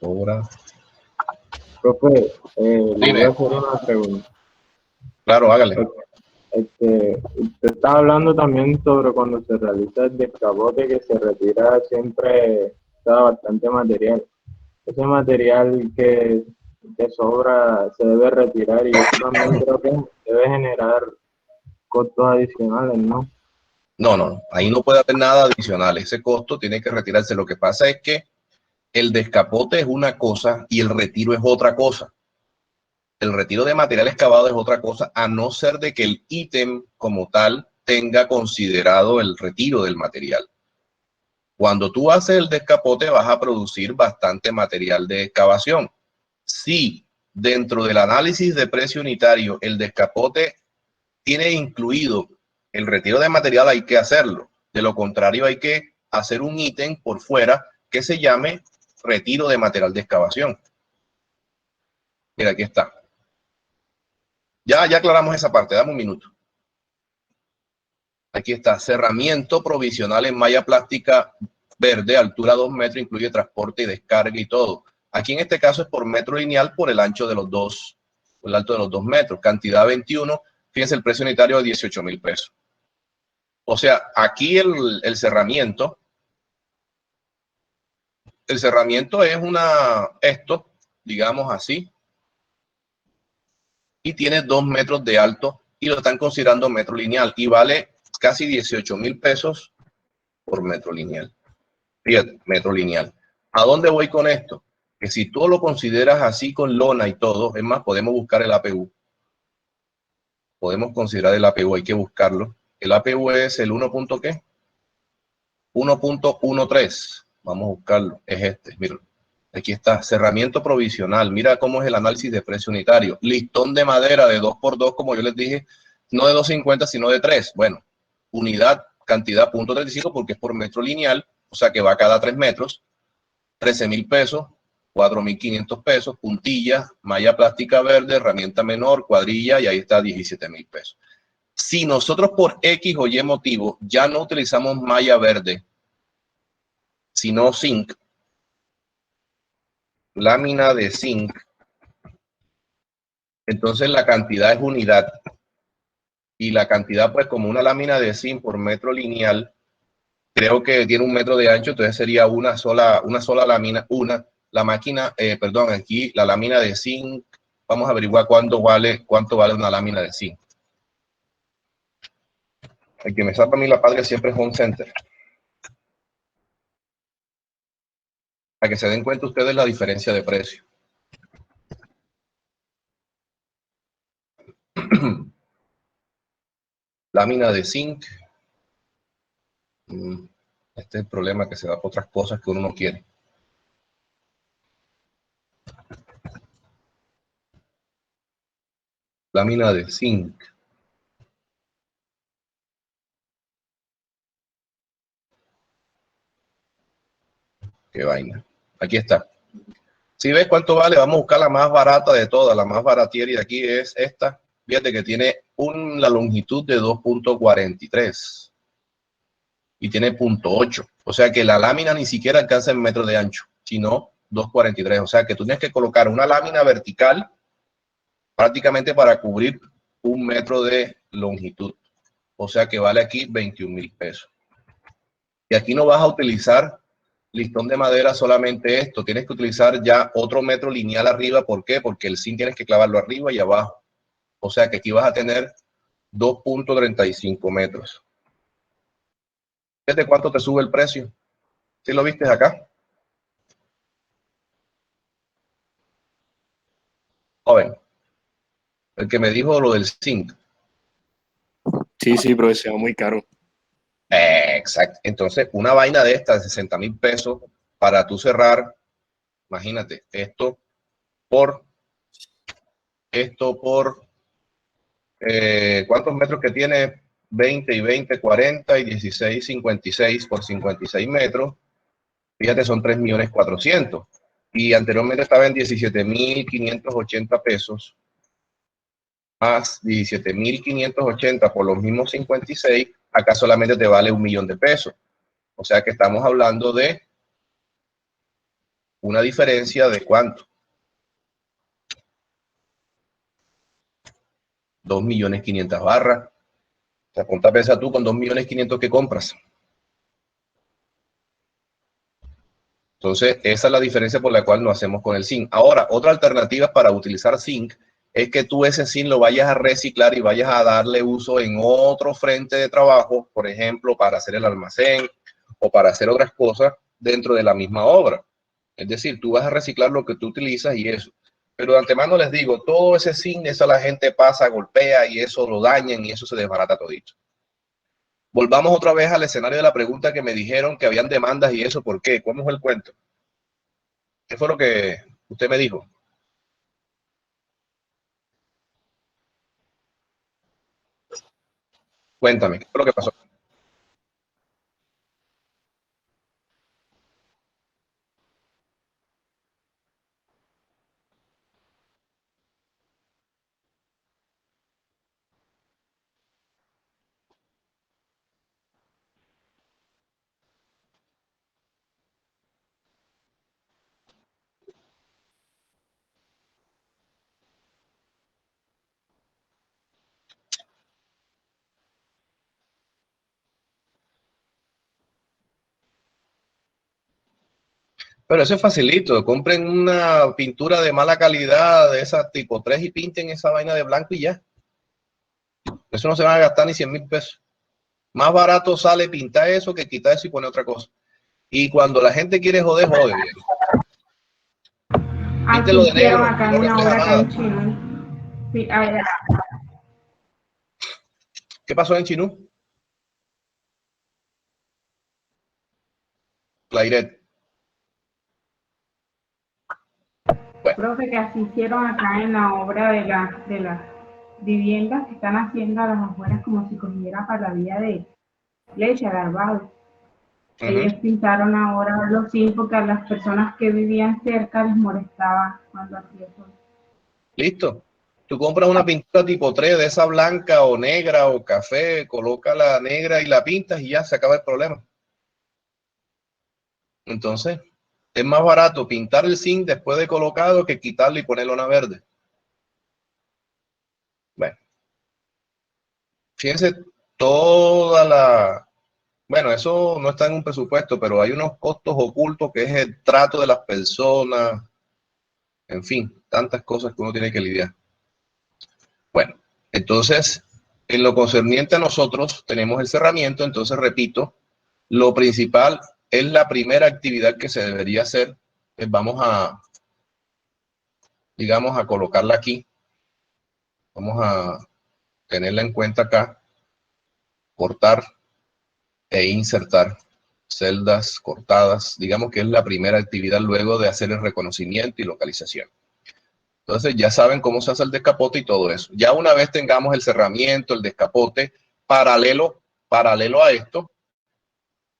Obra. Profe, le Dime. voy a hacer una pregunta. Claro, hágale. Usted está hablando también sobre cuando se realiza el descapote que se retira siempre bastante material. Ese material que sobra se debe retirar y eso también creo que debe generar costos adicionales, ¿no? No. Ahí no puede haber nada adicional. Ese costo tiene que retirarse. Lo que pasa es que el descapote es una cosa y el retiro es otra cosa. El retiro de material excavado es otra cosa, a no ser de que el ítem como tal tenga considerado el retiro del material. Cuando tú haces el descapote vas a producir bastante material de excavación. Si dentro del análisis de precio unitario el descapote tiene incluido el retiro de material, hay que hacerlo. De lo contrario, hay que hacer un ítem por fuera que se llame retiro de material de excavación. Mira, aquí está. Ya aclaramos esa parte, dame un minuto. Aquí está, cerramiento provisional en malla plástica verde, altura 2 metros, incluye transporte y descarga y todo. Aquí en este caso es por metro lineal por el ancho de los dos, el alto de los 2 metros, cantidad 21, fíjense el precio unitario de 18,000 pesos. O sea, aquí el cerramiento es esto, digamos así, y tiene 2 metros de alto y lo están considerando metro lineal y vale casi 18,000 pesos por metro lineal. Fíjate, metro lineal. ¿A dónde voy con esto? Que si tú lo consideras así con lona y todo, es más, podemos buscar el APU. Podemos considerar el APU, hay que buscarlo. El APU es el 1. ¿Qué? 1.13. Vamos a buscarlo. Es este, mira. Aquí está, cerramiento provisional. Mira cómo es el análisis de precio unitario. Listón de madera de 2x2, como yo les dije, no de 250, sino de 3. Bueno, unidad, cantidad, 0.35, porque es por metro lineal, o sea que va cada 3 metros. 13,000 pesos, 4,500 pesos, puntilla, malla plástica verde, herramienta menor, cuadrilla, y ahí está 17,000 pesos. Si nosotros por X o Y motivo ya no utilizamos malla verde, sino zinc, lámina de zinc, entonces la cantidad es unidad. Y la cantidad, pues como una lámina de zinc por metro lineal, creo que tiene 1 metro de ancho, entonces sería una sola lámina, la máquina, perdón, aquí la lámina de zinc, vamos a averiguar cuánto vale una lámina de zinc. El que me salva a mí la patria siempre es Home Center. Para que se den cuenta ustedes la diferencia de precio. Lámina de zinc. Este es el problema, que se da por otras cosas que uno no quiere. Lámina de zinc. Qué vaina. Aquí está. Si ves cuánto vale, vamos a buscar la más barata de todas. La más baratiera de aquí es esta. Fíjate que tiene la longitud de 2.43 y tiene 0.8. O sea que la lámina ni siquiera alcanza el metro de ancho, sino 2.43. O sea que tú tienes que colocar una lámina vertical prácticamente para cubrir 1 metro de longitud. O sea que vale aquí 21,000 pesos. Y aquí no vas a utilizar listón de madera solamente esto, tienes que utilizar ya otro metro lineal arriba. ¿Por qué? Porque el zinc tienes que clavarlo arriba y abajo. O sea que aquí vas a tener 2.35 metros. ¿Desde cuánto te sube el precio? ¿Sí lo viste acá? Joven, el que me dijo lo del zinc. Sí, pero se va muy caro. Exacto. Entonces, una vaina de esta de 60,000 pesos para tú cerrar, imagínate, esto por ¿cuántos metros que tiene? 20 y 20, 40 y 16, 56 por 56 metros. Fíjate, son 3,400,000. Y anteriormente estaba en 17,580 pesos, más 17,580 por los mismos 56, acá solamente te vale 1,000,000 de pesos. O sea que estamos hablando de una diferencia de ¿cuánto? 2,500,000 barras. O sea, ponte a pensar tú con 2,500,000 que compras. Entonces, esa es la diferencia por la cual no hacemos con el zinc. Ahora, otra alternativa para utilizar zinc es que tú ese zinc lo vayas a reciclar y vayas a darle uso en otro frente de trabajo, por ejemplo, para hacer el almacén o para hacer otras cosas dentro de la misma obra. Es decir, tú vas a reciclar lo que tú utilizas y eso. Pero de antemano les digo, todo ese zinc, eso la gente pasa, golpea y eso lo dañan y eso se desbarata todito. Volvamos otra vez al escenario de la pregunta que me dijeron que habían demandas y eso, ¿por qué? ¿Cómo fue el cuento? ¿Qué fue lo que usted me dijo? Cuéntame, ¿qué fue lo que pasó? Pero eso es facilito. Compren una pintura de mala calidad, de esa tipo 3 y pinten esa vaina de blanco y ya. Eso no se van a gastar ni 100,000 pesos. Más barato sale pintar eso que quitar eso y poner otra cosa. Y cuando la gente quiere joder, jode bien. Píntelo de negro, acá no en una refleja obra acá nada. en Chile. Sí, a ver, ¿Qué pasó en Chinú? Clairet. profe, que así hicieron acá en la obra de las viviendas que están haciendo a las afueras como si cogiera para la vía de Leche, Garbado. Ellos pintaron ahora los zinc porque a las personas que vivían cerca les molestaba cuando hacía sol. Listo. Tú compras una pintura tipo 3 de esa blanca o negra o café, coloca la negra y la pintas y ya se acaba el problema. Entonces, es más barato pintar el zinc después de colocado que quitarlo y ponerlo una verde. Bueno, fíjense toda la... Bueno, eso no está en un presupuesto, pero hay unos costos ocultos que es el trato de las personas, en fin, tantas cosas que uno tiene que lidiar. Bueno, entonces, en lo concerniente a nosotros, tenemos el cerramiento, entonces repito, lo principal es la primera actividad que se debería hacer, vamos a, digamos, a colocarla aquí, vamos a tenerla en cuenta acá, cortar e insertar celdas cortadas, digamos que es la primera actividad luego de hacer el reconocimiento y localización. Entonces ya saben cómo se hace el descapote y todo eso. Ya una vez tengamos el cerramiento, el descapote, paralelo a esto,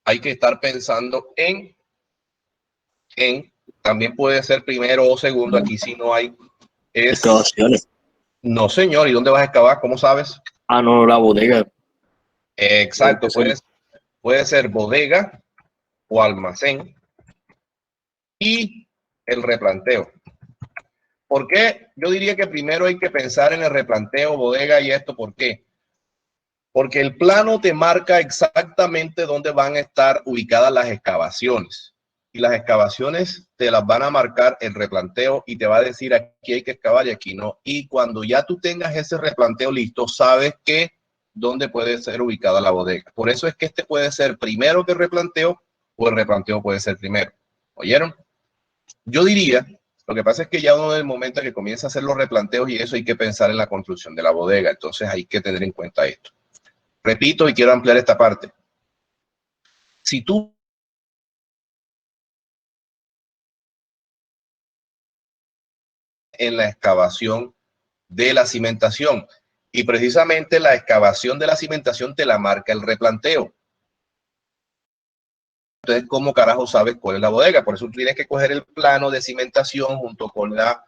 hay que estar pensando también puede ser primero o segundo, aquí sí no hay, Excavaciones. No señor, ¿y dónde vas a excavar? ¿Cómo sabes? Ah, no, la bodega. Exacto, puede ser bodega o almacén y el replanteo. ¿Por qué? Yo diría que primero hay que pensar en el replanteo, bodega y esto. ¿Por qué? Porque el plano te marca exactamente dónde van a estar ubicadas las excavaciones. Y las excavaciones te las van a marcar el replanteo y te va a decir aquí hay que excavar y aquí no. Y cuando ya tú tengas ese replanteo listo, sabes que dónde puede ser ubicada la bodega. Por eso es que este puede ser primero que el replanteo o el replanteo puede ser primero. ¿Oyeron? Yo diría, lo que pasa es que ya uno en el momento que comienza a hacer los replanteos y eso hay que pensar en la construcción de la bodega. Entonces hay que tener en cuenta esto. Repito y quiero ampliar esta parte. Si tú en la excavación de la cimentación y precisamente la excavación de la cimentación te la marca el replanteo. Entonces, ¿cómo carajo sabes cuál es la bodega? Por eso tú tienes que coger el plano de cimentación junto con la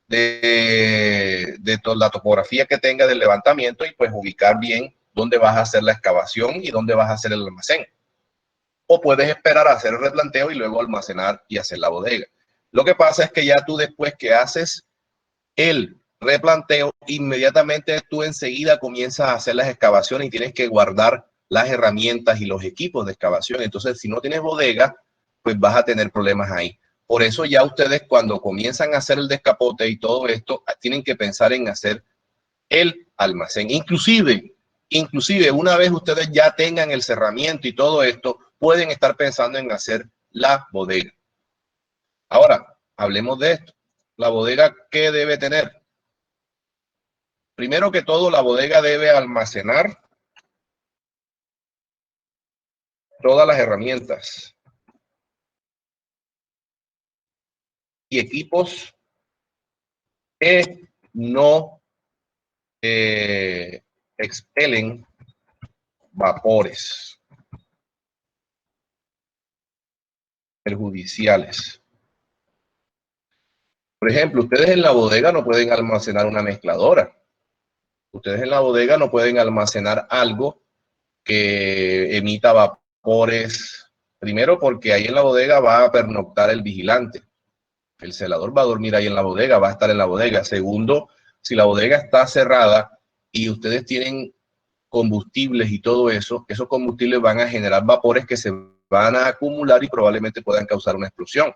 la topografía que tenga del levantamiento y pues ubicar bien dónde vas a hacer la excavación y dónde vas a hacer el almacén. O puedes esperar a hacer el replanteo y luego almacenar y hacer la bodega. Lo que pasa es que ya tú después que haces el replanteo, inmediatamente tú enseguida comienzas a hacer las excavaciones y tienes que guardar las herramientas y los equipos de excavación. Entonces, si no tienes bodega, pues vas a tener problemas ahí. Por eso ya ustedes cuando comienzan a hacer el descapote y todo esto, tienen que pensar en hacer el almacén. Inclusive una vez ustedes ya tengan el cerramiento y todo esto, pueden estar pensando en hacer la bodega. Ahora, hablemos de esto. La bodega, ¿qué debe tener? Primero que todo, la bodega debe almacenar todas las herramientas y equipos que no expelen vapores perjudiciales. Por ejemplo, ustedes en la bodega no pueden almacenar una mezcladora. Ustedes en la bodega no pueden almacenar algo que emita vapores. Primero, porque ahí en la bodega va a pernoctar el vigilante. El celador va a dormir ahí en la bodega, va a estar en la bodega. Segundo, si la bodega está cerrada y ustedes tienen combustibles y todo eso, esos combustibles van a generar vapores que se van a acumular y probablemente puedan causar una explosión.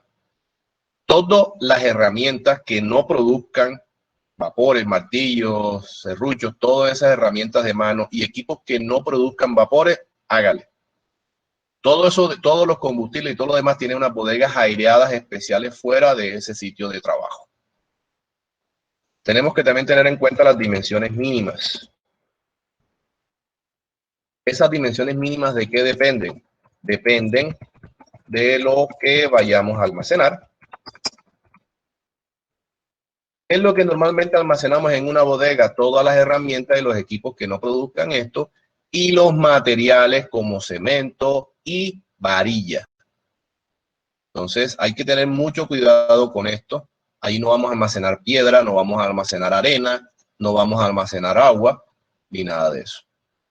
Todas las herramientas que no produzcan vapores, martillos, serruchos, todas esas herramientas de mano y equipos que no produzcan vapores, hágale. Todo eso, todos los combustibles y todo lo demás tienen unas bodegas aireadas especiales fuera de ese sitio de trabajo. Tenemos que también tener en cuenta las dimensiones mínimas. Esas dimensiones mínimas, ¿de qué dependen? Dependen de lo que vayamos a almacenar. Es lo que normalmente almacenamos en una bodega, todas las herramientas y los equipos que no produzcan esto, y los materiales como cemento y varilla. Entonces hay que tener mucho cuidado con esto. Ahí no vamos a almacenar piedra, no vamos a almacenar arena, no vamos a almacenar agua, ni nada de eso.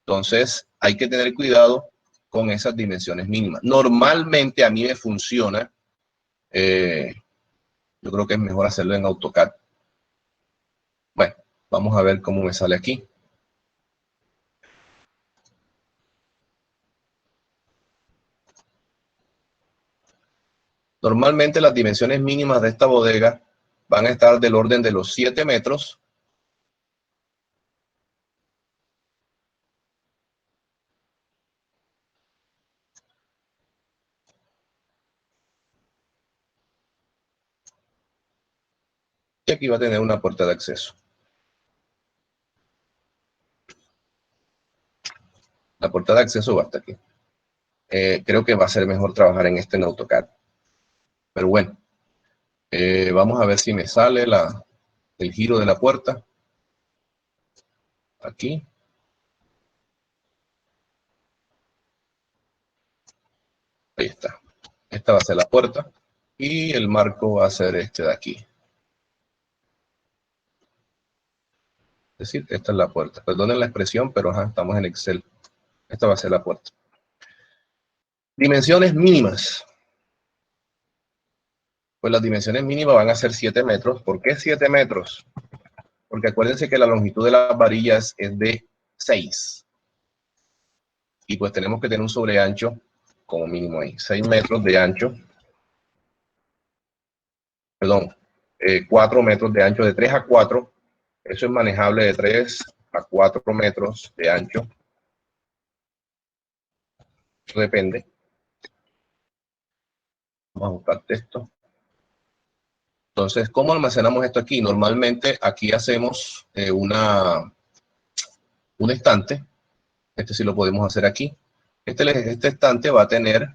Entonces hay que tener cuidado con esas dimensiones mínimas. Normalmente a mí me funciona. Yo creo que es mejor hacerlo en AutoCAD. Bueno, vamos a ver cómo me sale aquí. Normalmente las dimensiones mínimas de esta bodega van a estar del orden de los 7 metros. Y aquí va a tener una puerta de acceso. La puerta de acceso va hasta aquí. Creo que va a ser mejor trabajar en AutoCAD. Pero bueno, vamos a ver si me sale el giro de la puerta. Aquí. Ahí está. Esta va a ser la puerta. Y el marco va a ser este de aquí. Es decir, esta es la puerta. Perdonen la expresión, pero estamos en Excel. Esta va a ser la puerta. Dimensiones mínimas. Pues las dimensiones mínimas van a ser 7 metros. ¿Por qué 7 metros? Porque acuérdense que la longitud de las varillas es de 6. Y pues tenemos que tener un sobreancho como mínimo ahí. 6 metros de ancho. Perdón, 4 metros de ancho, de 3 a 4. Eso es manejable de 3 a 4 metros de ancho. Eso depende. Vamos a buscar texto. Entonces, ¿cómo almacenamos esto aquí? Normalmente aquí hacemos un estante. Este sí lo podemos hacer aquí. Este estante va a tener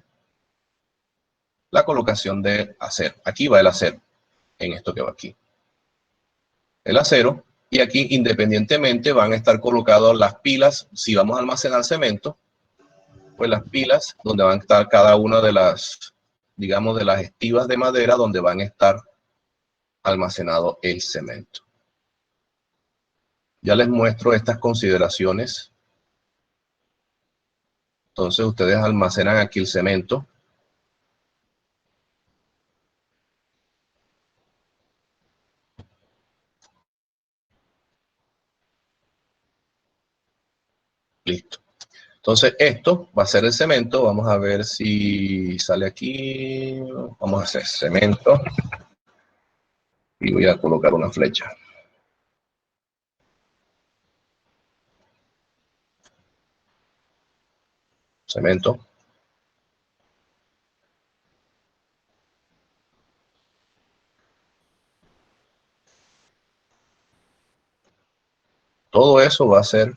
la colocación de acero. Aquí va el acero, en esto que va aquí. El acero, y aquí independientemente van a estar colocadas las pilas. Si vamos a almacenar cemento, pues las pilas donde van a estar cada una de las, digamos, de las estivas de madera donde van a estar almacenado el cemento. Ya les muestro estas consideraciones. Entonces ustedes almacenan aquí el cemento. Listo. Entonces esto va a ser el cemento. Vamos a ver si sale aquí. Vamos a hacer cemento. Y voy a colocar una flecha. Cemento. Todo eso va a ser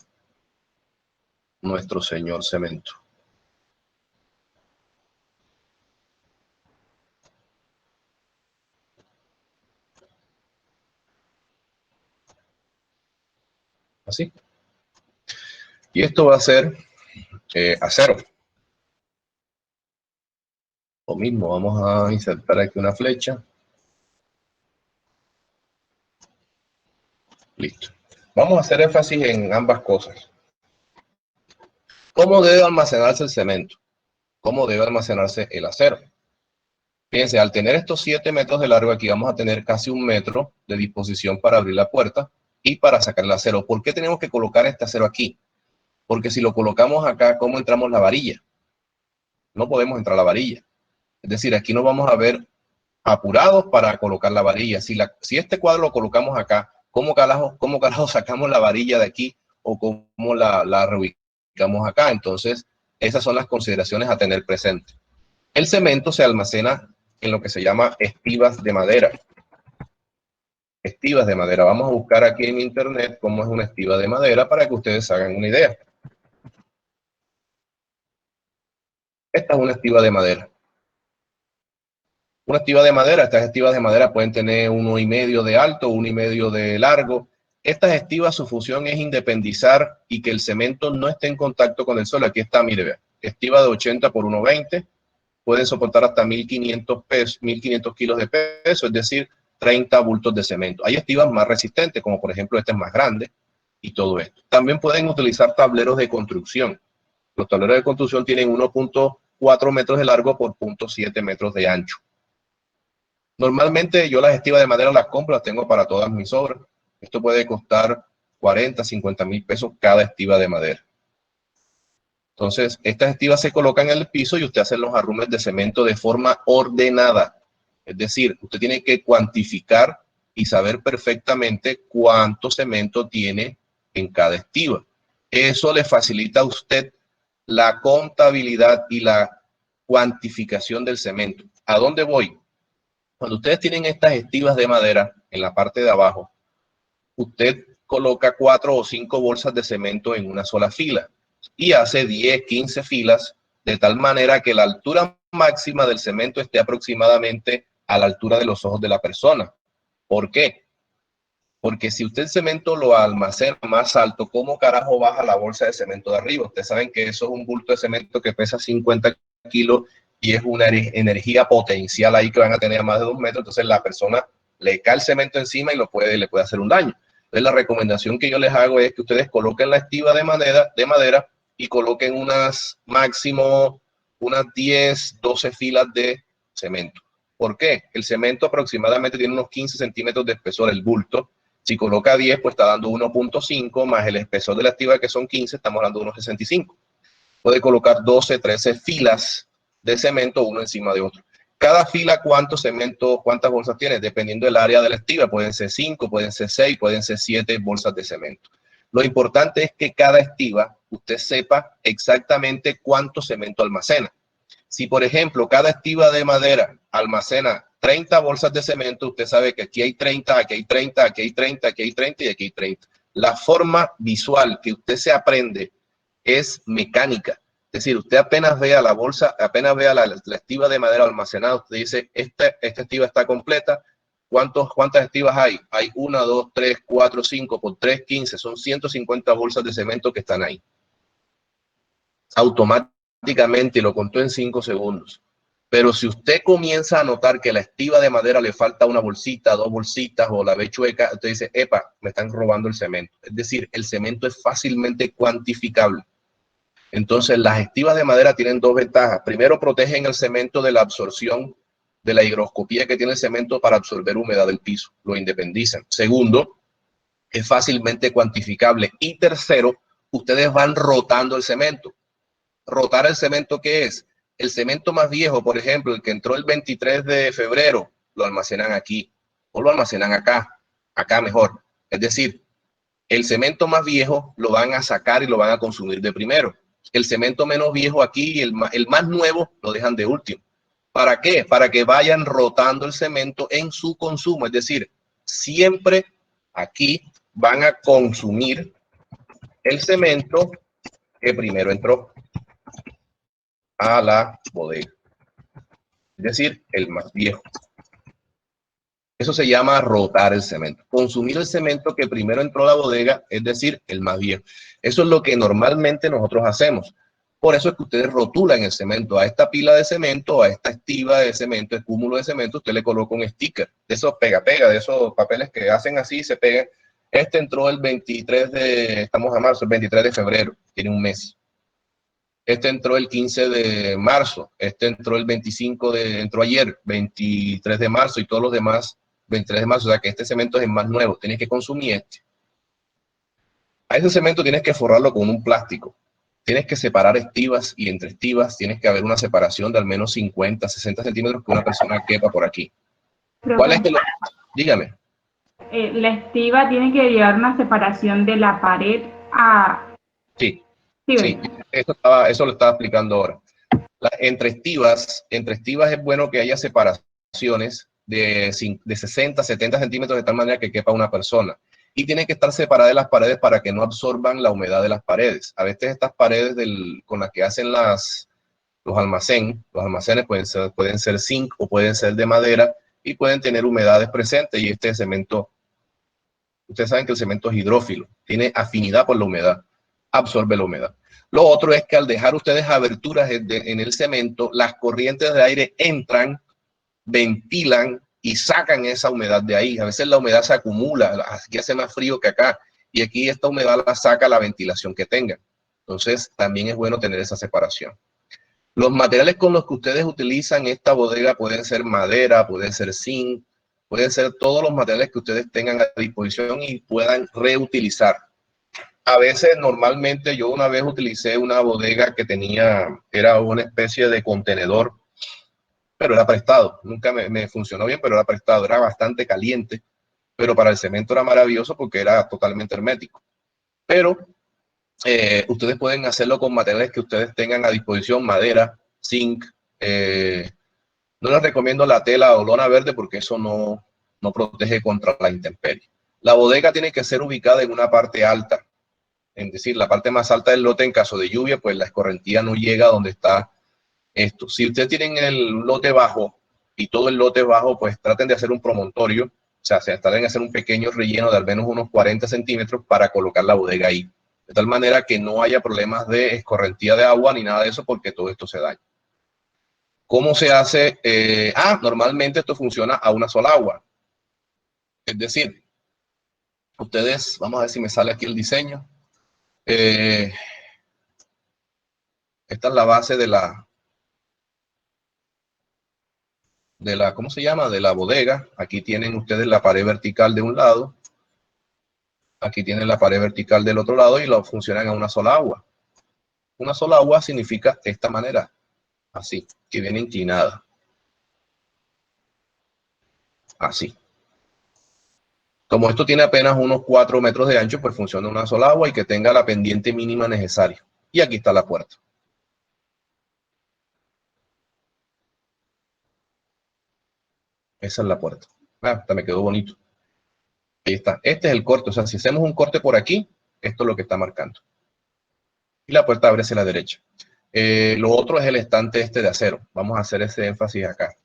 nuestro señor cemento. Así. Y esto va a ser acero. Lo mismo, vamos a insertar aquí una flecha. Listo. Vamos a hacer énfasis en ambas cosas. ¿Cómo debe almacenarse el cemento? ¿Cómo debe almacenarse el acero? Fíjense, al tener estos 7 metros de largo, aquí vamos a tener casi 1 metro de disposición para abrir la puerta y para sacar el acero. ¿Por qué tenemos que colocar este acero aquí? Porque si lo colocamos acá, ¿cómo entramos la varilla? No podemos entrar la varilla. Es decir, aquí no vamos a ver apurados para colocar la varilla. Si este cuadro lo colocamos acá, ¿cómo carajo sacamos la varilla de aquí o cómo la reubicamos acá? Entonces, esas son las consideraciones a tener presente. El cemento se almacena en lo que se llama estivas de madera. Estivas de madera. Vamos a buscar aquí en internet cómo es una estiva de madera para que ustedes hagan una idea. Esta es una estiva de madera. Una estiva de madera, estas estivas de madera pueden tener 1,5 de alto, 1,5 de largo. Estas estivas, su función es independizar y que el cemento no esté en contacto con el suelo. Aquí está, mire, vea, estiva de 80 por 1,20, pueden soportar hasta 1.500 pesos, 1.500 kilos de peso, es decir, 30 bultos de cemento. Hay estivas más resistentes, como por ejemplo este es más grande y todo esto. También pueden utilizar tableros de construcción. Los tableros de construcción tienen 1,4 metros de largo por 0,7 metros de ancho. Normalmente yo las estivas de madera las compro, las tengo para todas mis obras. Esto puede costar 40, 50 mil pesos cada estiva de madera. Entonces, estas estivas se colocan en el piso y usted hace los arrumes de cemento de forma ordenada. Es decir, usted tiene que cuantificar y saber perfectamente cuánto cemento tiene en cada estiva. Eso le facilita a usted la contabilidad y la cuantificación del cemento. ¿A dónde voy? Cuando ustedes tienen estas estivas de madera en la parte de abajo, usted coloca 4 o 5 bolsas de cemento en una sola fila y hace 10, 15 filas de tal manera que la altura máxima del cemento esté aproximadamente a la altura de los ojos de la persona. ¿Por qué? Porque si usted el cemento lo almacena más alto, ¿cómo carajo baja la bolsa de cemento de arriba? Ustedes saben que eso es un bulto de cemento que pesa 50 kilos y es una energía potencial ahí que van a tener a más de 2 metros. Entonces la persona le cae el cemento encima y le puede hacer un daño. Entonces la recomendación que yo les hago es que ustedes coloquen la estiva de madera y coloquen máximo unas 10, 12 filas de cemento. ¿Por qué? El cemento aproximadamente tiene unos 15 centímetros de espesor, el bulto. Si coloca 10, pues está dando 1,5 más el espesor de la estiva que son 15, estamos hablando de unos 65. Puede colocar 12, 13 filas de cemento uno encima de otro. Cada fila, ¿cuántas bolsas tiene? Dependiendo del área de la estiva, pueden ser 5, pueden ser 6, pueden ser 7 bolsas de cemento. Lo importante es que cada estiva, usted sepa exactamente cuánto cemento almacena. Si, por ejemplo, cada estiva de madera almacena 30 bolsas de cemento, usted sabe que aquí hay 30, aquí hay 30, aquí hay 30, aquí hay 30 y aquí hay 30. La forma visual que usted se aprende es mecánica. Es decir, usted apenas vea la bolsa, apenas vea la estiva de madera almacenada, usted dice, esta estiva está completa. ¿Cuántas estivas hay? Hay 1, 2, 3, 4, 5, por 3, 15. Son 150 bolsas de cemento que están ahí. Automáticamente lo contó en 5 segundos. Pero si usted comienza a notar que la estiva de madera le falta una bolsita, 2 bolsitas o la ve chueca, usted dice, epa, me están robando el cemento. Es decir, el cemento es fácilmente cuantificable. Entonces, las estivas de madera tienen 2 ventajas. Primero, protegen el cemento de la absorción de la higroscopía que tiene el cemento para absorber humedad del piso. Lo independizan. Segundo, es fácilmente cuantificable. Y tercero, ustedes van rotando el cemento. ¿Rotar el cemento qué es? El cemento más viejo, por ejemplo, el que entró el 23 de febrero, lo almacenan aquí o lo almacenan acá mejor. Es decir, el cemento más viejo lo van a sacar y lo van a consumir de primero. El cemento menos viejo aquí y el más nuevo lo dejan de último. ¿Para qué? Para que vayan rotando el cemento en su consumo. Es decir, siempre aquí van a consumir el cemento que primero entró a la bodega. Es decir, el más viejo. Eso se llama rotar el cemento. Consumir el cemento que primero entró a la bodega, es decir, el más viejo. Eso es lo que normalmente nosotros hacemos. Por eso es que ustedes rotulan el cemento. A esta pila de cemento, a esta estiva de cemento, el cúmulo de cemento, usted le coloca un sticker. De esos pega-pega, de esos papeles que hacen así y se pegan. Este entró el 23 de, estamos a marzo, el 23 de febrero, tiene un mes. Este entró el 15 de marzo. Este entró el 25 entró ayer, 23 de marzo y todos los demás 23 de marzo, o sea que este cemento es el más nuevo, tienes que consumir este. A ese cemento tienes que forrarlo con un plástico, tienes que separar estivas y entre estivas tienes que haber una separación de al menos 50, 60 centímetros que una persona quepa por aquí. ¿Cuál es dígame. La estiva tiene que llevar una separación de la pared a... Sí, Sí, sí, eso lo estaba explicando ahora. Entre estivas es bueno que haya separaciones de 60, 70 centímetros de tal manera que quepa una persona. Y tienen que estar separadas las paredes para que no absorban la humedad de las paredes. A veces estas paredes con las que hacen los almacenes pueden ser zinc o pueden ser de madera y pueden tener humedades presentes. Y este cemento, ustedes saben que el cemento es hidrófilo, tiene afinidad por la humedad, absorbe la humedad. Lo otro es que al dejar ustedes aberturas en el cemento, las corrientes de aire entran, ventilan y sacan esa humedad de ahí. A veces la humedad se acumula, aquí hace más frío que acá, y aquí esta humedad la saca la ventilación que tenga. Entonces también es bueno tener esa separación. Los materiales con los que ustedes utilizan esta bodega pueden ser madera, pueden ser zinc, pueden ser todos los materiales que ustedes tengan a disposición y puedan reutilizar. A veces, normalmente, yo una vez utilicé una bodega que era una especie de contenedor, pero era prestado. Nunca me funcionó bien, pero era prestado. Era bastante caliente, pero para el cemento era maravilloso porque era totalmente hermético. Pero ustedes pueden hacerlo con materiales que ustedes tengan a disposición, madera, zinc. No les recomiendo la tela o lona verde porque eso no protege contra la intemperie. La bodega tiene que ser ubicada en una parte alta. Es decir, la parte más alta del lote en caso de lluvia, pues la escorrentía no llega a donde está esto. Si ustedes tienen el lote bajo y todo el lote bajo, pues traten de hacer un promontorio, o sea, traten de hacer un pequeño relleno de al menos unos 40 centímetros para colocar la bodega ahí. De tal manera que no haya problemas de escorrentía de agua ni nada de eso porque todo esto se daña. ¿Cómo se hace? Normalmente esto funciona a una sola agua. Es decir, ustedes, vamos a ver si me sale aquí el diseño. Esta es la base de la, ¿cómo se llama? De la bodega. Aquí tienen ustedes la pared vertical de un lado. Aquí tienen la pared vertical del otro lado y lo funcionan a una sola agua. Una sola agua significa de esta manera, así, que viene inclinada. Así. Como esto tiene apenas unos 4 metros de ancho, pues funciona una sola agua y que tenga la pendiente mínima necesaria. Y aquí está la puerta. Esa es la puerta. Hasta me quedó bonito. Ahí está. Este es el corte. O sea, si hacemos un corte por aquí, esto es lo que está marcando. Y la puerta abre hacia la derecha. Lo otro es el estante este de acero. Vamos a hacer ese énfasis acá.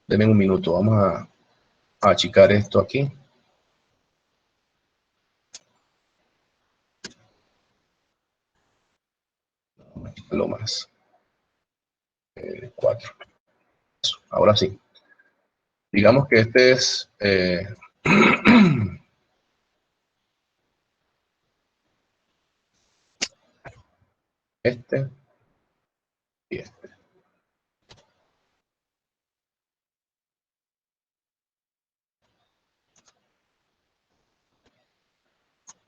Denme un minuto. Vamos a achicar esto aquí. Lo más. 4. Ahora sí. Digamos que este es... este y este.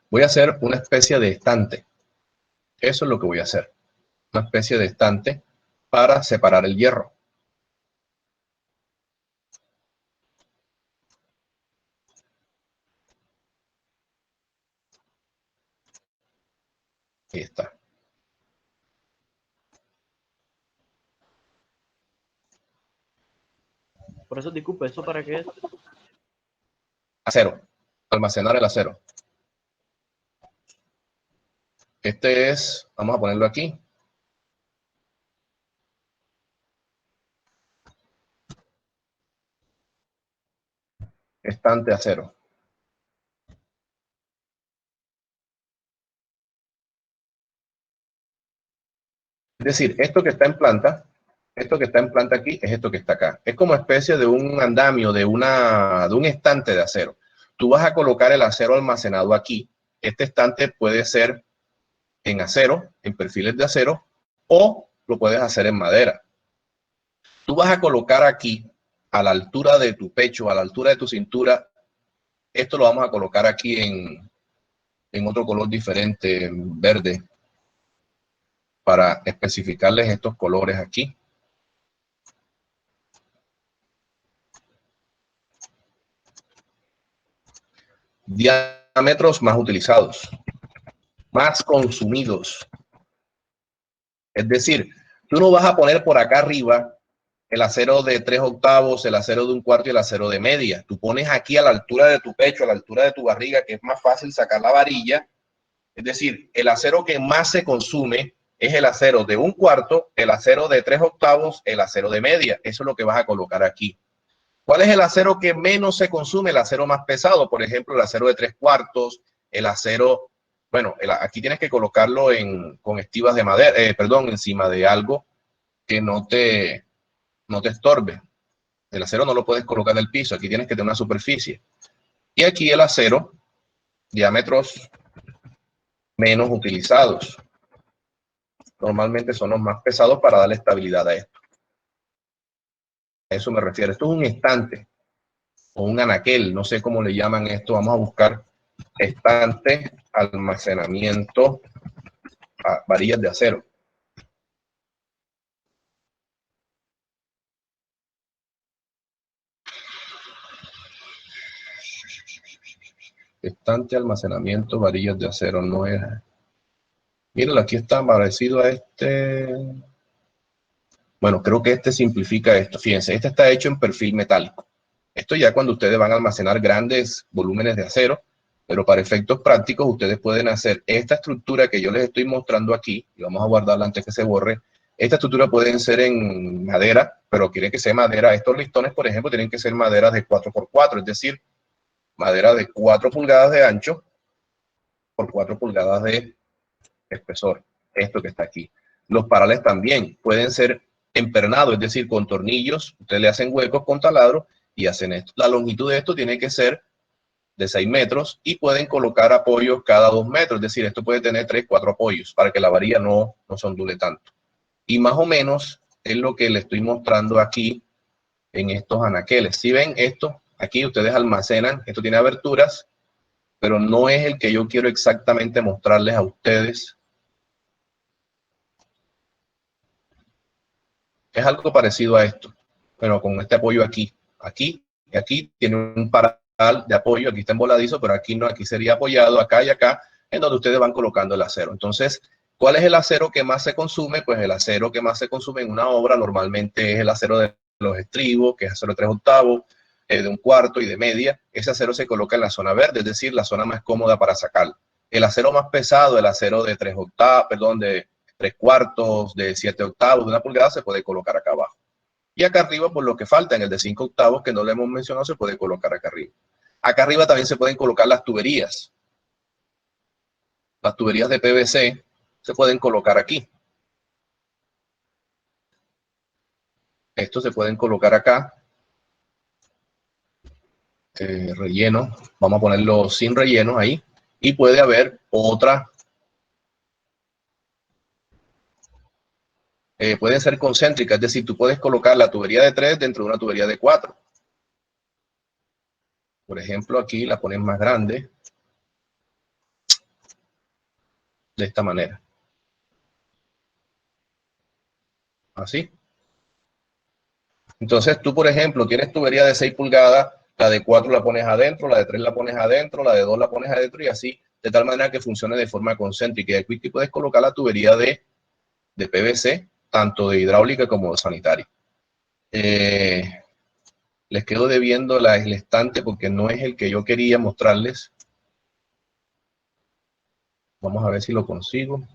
Voy a hacer una especie de estante. Eso es lo que voy a hacer. Una especie de estante para separar el hierro. Ahí está. Por eso, disculpe, ¿eso para qué es? Acero. Almacenar el acero. Este es, vamos a ponerlo aquí. Estante acero. Es decir, esto que está en planta aquí es esto que está acá. Es como especie de un andamio, de un estante de acero. Tú vas a colocar el acero almacenado aquí. Este estante puede ser en acero, en perfiles de acero, o lo puedes hacer en madera. Tú vas a colocar aquí, a la altura de tu pecho, a la altura de tu cintura, esto lo vamos a colocar aquí en otro color diferente, en verde, para especificarles estos colores aquí. Diámetros más utilizados, más consumidos. Es decir, tú no vas a poner por acá arriba el acero de 3/8, el acero de 1/4 y el acero de media. Tú pones aquí a la altura de tu pecho, a la altura de tu barriga, que es más fácil sacar la varilla. Es decir, el acero que más se consume es el acero de 1/4, el acero de 3/8, el acero de media. Eso es lo que vas a colocar aquí. ¿Cuál es el acero que menos se consume? El acero más pesado, por ejemplo, el acero de 3/4, el acero, bueno, aquí tienes que colocarlo con estivas de madera, encima de algo que no te estorbe. El acero no lo puedes colocar en el piso, aquí tienes que tener una superficie. Y aquí el acero, diámetros menos utilizados. Normalmente son los más pesados para darle estabilidad a esto. A eso me refiero. Esto es un estante o un anaquel, no sé cómo le llaman esto. Vamos a buscar estante, almacenamiento, varillas de acero. Estante, almacenamiento, varillas de acero, no es. Míralo, aquí está parecido a este. Bueno, creo que este simplifica esto. Fíjense, este está hecho en perfil metálico. Esto ya cuando ustedes van a almacenar grandes volúmenes de acero, pero para efectos prácticos ustedes pueden hacer esta estructura que yo les estoy mostrando aquí, y vamos a guardarla antes que se borre. Esta estructura pueden ser en madera, pero quieren que sea madera. Estos listones, por ejemplo, tienen que ser madera de 4x4, es decir, madera de 4 pulgadas de ancho por 4 pulgadas de espesor. Esto que está aquí. Los parales también pueden ser empernados, es decir, con tornillos. Ustedes le hacen huecos con taladro y hacen esto. La longitud de esto tiene que ser de 6 metros y pueden colocar apoyos cada 2 metros. Es decir, esto puede tener 3, 4 apoyos para que la varilla no se ondule tanto. Y más o menos es lo que le estoy mostrando aquí en estos anaqueles. Si ven esto, aquí ustedes almacenan, esto tiene aberturas, pero no es el que yo quiero exactamente mostrarles a ustedes. Es algo parecido a esto, pero con este apoyo aquí. Aquí y aquí tiene un paral de apoyo, aquí está emboladizo, pero aquí no, aquí sería apoyado, acá y acá, en donde ustedes van colocando el acero. Entonces, ¿cuál es el acero que más se consume? Pues el acero que más se consume en una obra normalmente es el acero de los estribos, que es acero de 3/8, de 1/4 y de media. Ese acero se coloca en la zona verde, es decir, la zona más cómoda para sacarlo. El acero más pesado, el acero de 3/8, perdón, de 3/4, de 7/8, de 1 pulgada, se puede colocar acá abajo. Y acá arriba, por lo que falta, en el de 5/8, que no le hemos mencionado, se puede colocar acá arriba. Acá arriba también se pueden colocar las tuberías. Las tuberías de PVC se pueden colocar aquí. Estos se pueden colocar acá. Relleno. Vamos a ponerlo sin relleno ahí. Y puede haber otra. Pueden ser concéntricas, es decir, tú puedes colocar la tubería de 3 dentro de una tubería de 4. Por ejemplo, aquí la ponen más grande. De esta manera. Así. Entonces tú, por ejemplo, tienes tubería de 6 pulgadas, la de 4 la pones adentro, la de 3 la pones adentro, la de 2 la pones adentro y así, de tal manera que funcione de forma concéntrica. Y aquí puedes colocar la tubería de PVC, tanto de hidráulica como de sanitaria. Les quedo debiendo el estante porque no es el que yo quería mostrarles. Vamos a ver si lo consigo.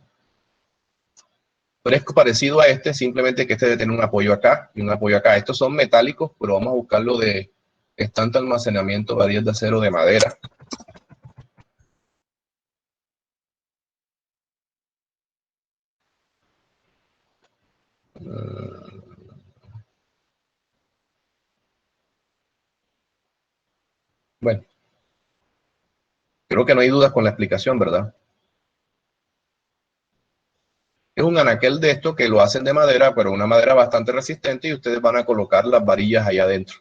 Pero es parecido a este, simplemente que este debe tener un apoyo acá y un apoyo acá. Estos son metálicos, pero vamos a buscarlo de estante, almacenamiento, varillas de acero, de madera. Bueno, creo que no hay dudas con la explicación, ¿verdad? Es un anaquel de esto que lo hacen de madera, pero una madera bastante resistente y ustedes van a colocar las varillas allá adentro.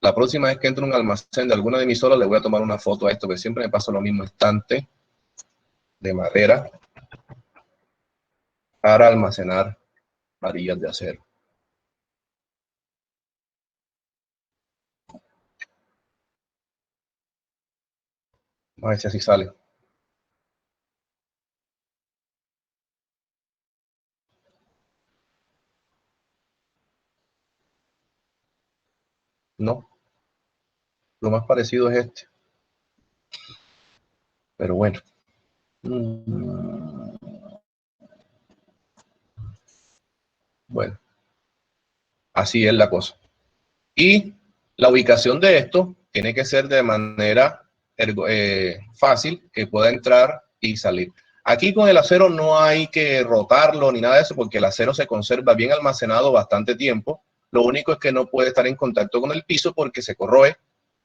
La próxima vez que entre a un almacén de alguna de mis emisoras, le voy a tomar una foto a esto, que siempre me pasa lo mismo, estante de madera para almacenar varillas de acero. A ver si así sale. No. Lo más parecido es este. Pero bueno. Bueno. Así es la cosa. Y la ubicación de esto tiene que ser de manera fácil, que pueda entrar y salir. Aquí con el acero no hay que rotarlo ni nada de eso, porque el acero se conserva bien almacenado bastante tiempo. Lo único es que no puede estar en contacto con el piso porque se corroe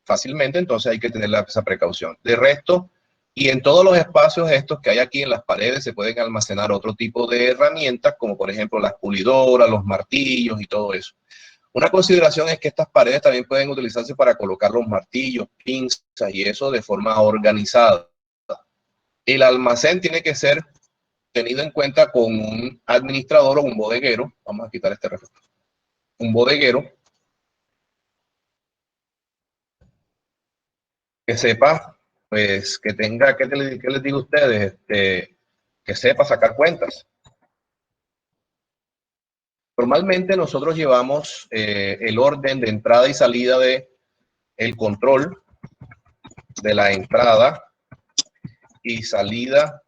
fácilmente, entonces hay que tener esa precaución. De resto, y en todos los espacios estos que hay aquí en las paredes se pueden almacenar otro tipo de herramientas, como por ejemplo las pulidoras, los martillos y todo eso. Una consideración es que estas paredes también pueden utilizarse para colocar los martillos, pinzas y eso de forma organizada. El almacén tiene que ser tenido en cuenta con un administrador o un bodeguero. Vamos a quitar este reflejo. Un bodeguero que sepa, pues, que tenga, ¿qué les digo a ustedes? Que sepa sacar cuentas. Normalmente nosotros llevamos el orden de entrada y salida de el control de la entrada y salida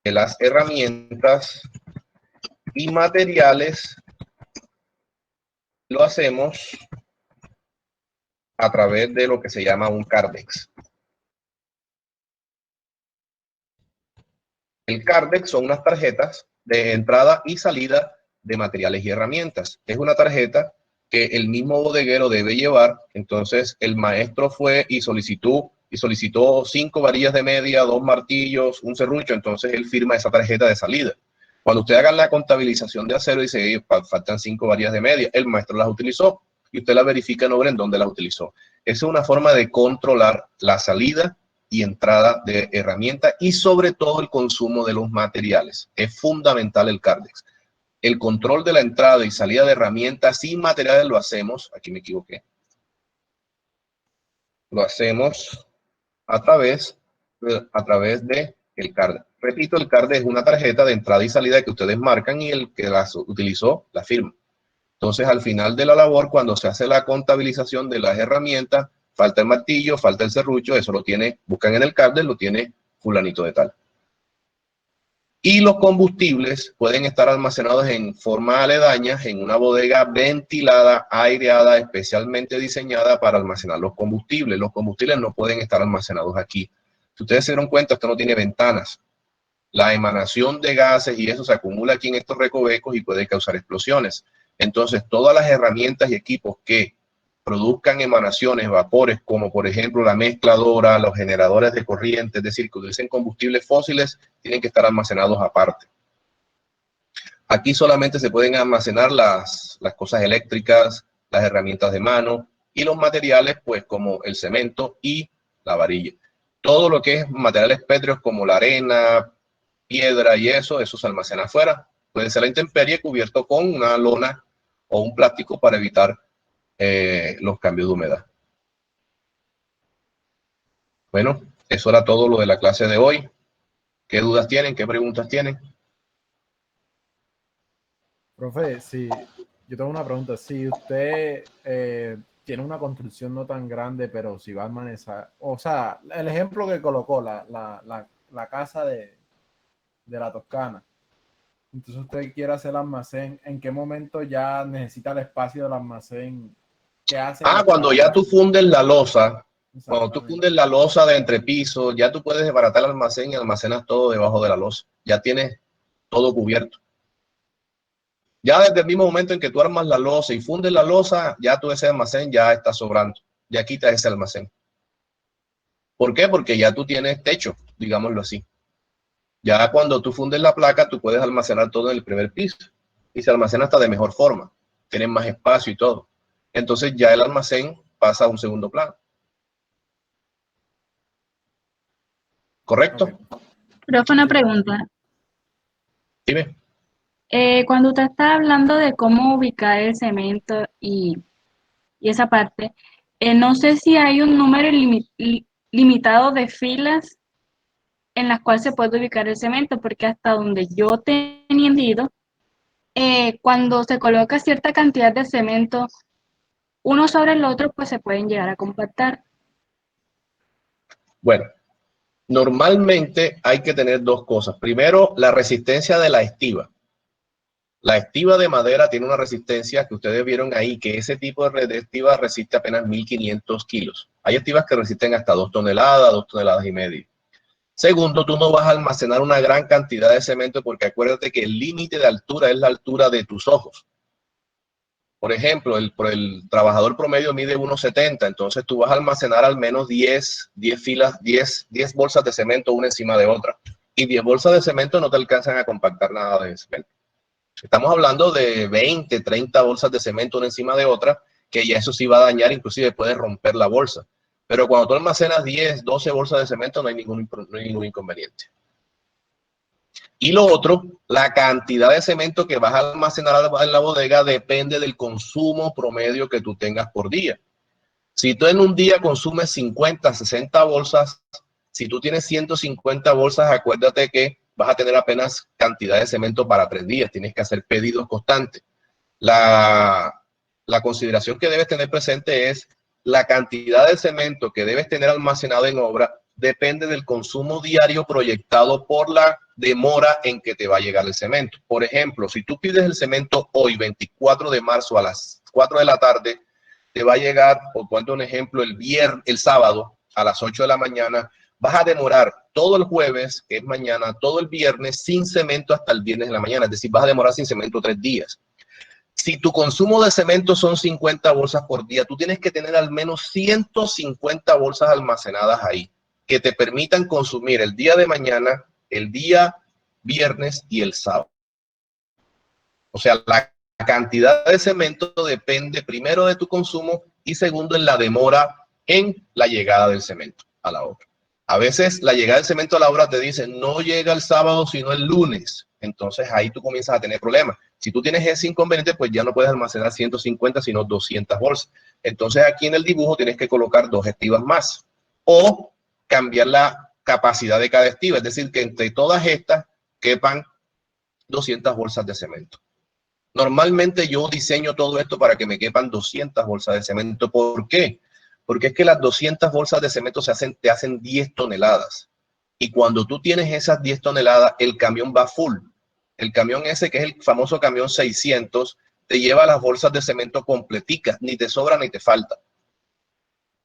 de las herramientas y materiales. Lo hacemos a través de lo que se llama un Cardex. El Cardex son unas tarjetas de entrada y salida de materiales y herramientas. Es una tarjeta que el mismo bodeguero debe llevar. Entonces el maestro fue y solicitó 5 varillas de media, 2 martillos, un serrucho. Entonces él firma esa tarjeta de salida. Cuando usted haga la contabilización de acero, dice, faltan 5 varillas de media, el maestro las utilizó y usted la verifica en dónde las utilizó. Esa es una forma de controlar la salida y entrada de herramientas y sobre todo el consumo de los materiales. Es fundamental el Cardex. El control de la entrada y salida de herramientas y materiales lo hacemos, aquí me equivoqué, lo hacemos a través de el Cardex. Repito, el Cardex es una tarjeta de entrada y salida que ustedes marcan y el que las utilizó la firma. Entonces, al final de la labor, cuando se hace la contabilización de las herramientas, falta el martillo, falta el serrucho, eso lo tiene, buscan en el Cardex, lo tiene fulanito de tal. Y los combustibles pueden estar almacenados en forma aledaña en una bodega ventilada, aireada, especialmente diseñada para almacenar los combustibles. Los combustibles no pueden estar almacenados aquí. Si ustedes se dieron cuenta, esto no tiene ventanas. La emanación de gases y eso se acumula aquí en estos recovecos y puede causar explosiones. Entonces, todas las herramientas y equipos que produzcan emanaciones, vapores, como por ejemplo la mezcladora, los generadores de corriente, es decir, que utilicen combustibles fósiles, tienen que estar almacenados aparte. Aquí solamente se pueden almacenar las cosas eléctricas, las herramientas de mano y los materiales, pues como el cemento y la varilla. Todo lo que es materiales pétreos como la arena, piedra y eso se almacena afuera. Puede ser la intemperie cubierto con una lona o un plástico para evitar los cambios de humedad. Bueno, eso era todo lo de la clase de hoy. ¿Qué dudas tienen? ¿Qué preguntas tienen? Profe, sí, yo tengo una pregunta. Si usted tiene una construcción no tan grande, pero si va a manejar, o sea, el ejemplo que colocó, la casa de la Toscana, entonces usted quiere hacer el almacén, ¿en qué momento ya necesita el espacio del almacén? ¿Qué hace? Cuando ya tú fundes la losa, cuando tú fundes la losa de entrepiso, ya tú puedes desbaratar el almacén y almacenas todo debajo de la losa. Ya tienes todo cubierto. Ya desde el mismo momento en que tú armas la losa y fundes la losa, ya tú ese almacén ya está sobrando. Ya quitas ese almacén. ¿Por qué? Porque ya tú tienes techo, digámoslo así. Ya cuando tú fundes la placa, tú puedes almacenar todo en el primer piso. Y se almacena hasta de mejor forma. Tienes más espacio y todo. Entonces ya el almacén pasa a un segundo plano. ¿Correcto? Ok. Profe, una pregunta. Dime. Cuando usted está hablando de cómo ubicar el cemento y esa parte, no sé si hay un número limitado de filas en las cuales se puede ubicar el cemento, porque hasta donde yo tenía entendido, cuando se coloca cierta cantidad de cemento uno sobre el otro, pues se pueden llegar a compactar. Bueno, normalmente hay que tener dos cosas. Primero, la resistencia de la estiba. La estiba de madera tiene una resistencia que ustedes vieron ahí, que ese tipo de estiba resiste apenas 1500 kilos. Hay estivas que resisten hasta 2 toneladas, 2 toneladas y media. Segundo, tú no vas a almacenar una gran cantidad de cemento porque acuérdate que el límite de altura es la altura de tus ojos. Por ejemplo, el trabajador promedio mide 1,70, entonces tú vas a almacenar al menos 10 bolsas de cemento una encima de otra. Y 10 bolsas de cemento no te alcanzan a compactar nada de cemento. Estamos hablando de 20, 30 bolsas de cemento una encima de otra, que ya eso sí va a dañar, inclusive puede romper la bolsa. Pero cuando tú almacenas 10, 12 bolsas de cemento no hay ningún inconveniente. Y lo otro, la cantidad de cemento que vas a almacenar en la bodega depende del consumo promedio que tú tengas por día. Si tú en un día consumes 50, 60 bolsas, si tú tienes 150 bolsas, acuérdate que vas a tener apenas cantidad de cemento para 3 días. Tienes que hacer pedidos constantes. La consideración que debes tener presente es la cantidad de cemento que debes tener almacenado en obra depende del consumo diario proyectado por la demora en que te va a llegar el cemento. Por ejemplo, si tú pides el cemento hoy, 24 de marzo a las 4 de la tarde, te va a llegar, por cuanto un ejemplo, el sábado a las 8 de la mañana, vas a demorar todo el jueves, que es mañana, todo el viernes sin cemento hasta el viernes de la mañana. Es decir, vas a demorar sin cemento 3 días. Si tu consumo de cemento son 50 bolsas por día, tú tienes que tener al menos 150 bolsas almacenadas ahí que te permitan consumir el día de mañana, el día viernes y el sábado. O sea, la cantidad de cemento depende primero de tu consumo y segundo en la demora en la llegada del cemento a la obra. A veces la llegada del cemento a la obra te dicen no llega el sábado sino el lunes. Entonces ahí tú comienzas a tener problemas. Si tú tienes ese inconveniente, pues ya no puedes almacenar 150 sino 200 bolsas. Entonces aquí en el dibujo tienes que colocar 2 estivas más o cambiar la capacidad de cada estiva. Es decir, que entre todas estas quepan 200 bolsas de cemento. Normalmente yo diseño todo esto para que me quepan 200 bolsas de cemento. ¿Por qué? Porque es que las 200 bolsas de cemento te hacen 10 toneladas. Y cuando tú tienes esas 10 toneladas, el camión va full. El camión ese, que es el famoso camión 600, te lleva las bolsas de cemento completicas. Ni te sobra ni te falta.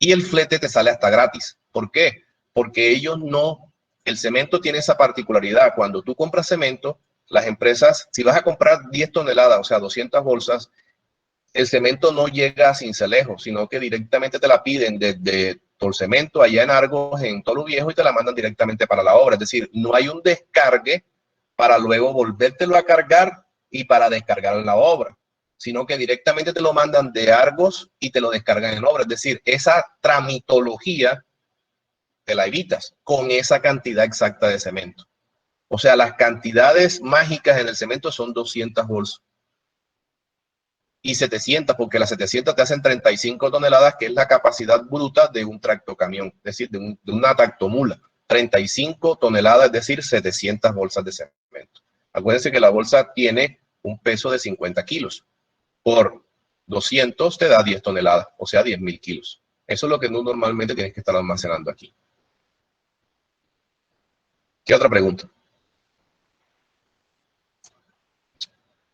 Y el flete te sale hasta gratis. ¿Por qué? Porque el cemento tiene esa particularidad. Cuando tú compras cemento, las empresas, si vas a comprar 10 toneladas, o sea, 200 bolsas, el cemento no llega a Sincelejo, sino que directamente te la piden desde Torcemento, allá en Argos, en Tolo Viejo, y te la mandan directamente para la obra. Es decir, no hay un descargue para luego volvértelo a cargar y para descargar en la obra, sino que directamente te lo mandan de Argos y te lo descargan en obra. Es decir, esa tramitología te la evitas con esa cantidad exacta de cemento. O sea, las cantidades mágicas en el cemento son 200 bolsas. Y 700, porque las 700 te hacen 35 toneladas, que es la capacidad bruta de un tractocamión, es decir, de una tractomula. 35 toneladas, es decir, 700 bolsas de cemento. Acuérdense que la bolsa tiene un peso de 50 kilos. Por 200 te da 10 toneladas, o sea, 10.000 kilos. Eso es lo que tú normalmente tienes que estar almacenando aquí. ¿Qué otra pregunta?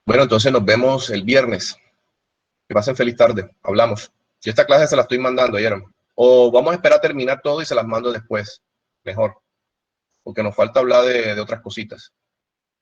Bueno, entonces nos vemos el viernes. Que pasen feliz tarde. Hablamos. Yo esta clase se la estoy mandando ayer. O vamos a esperar a terminar todo y se las mando después. Mejor. Porque nos falta hablar de otras cositas.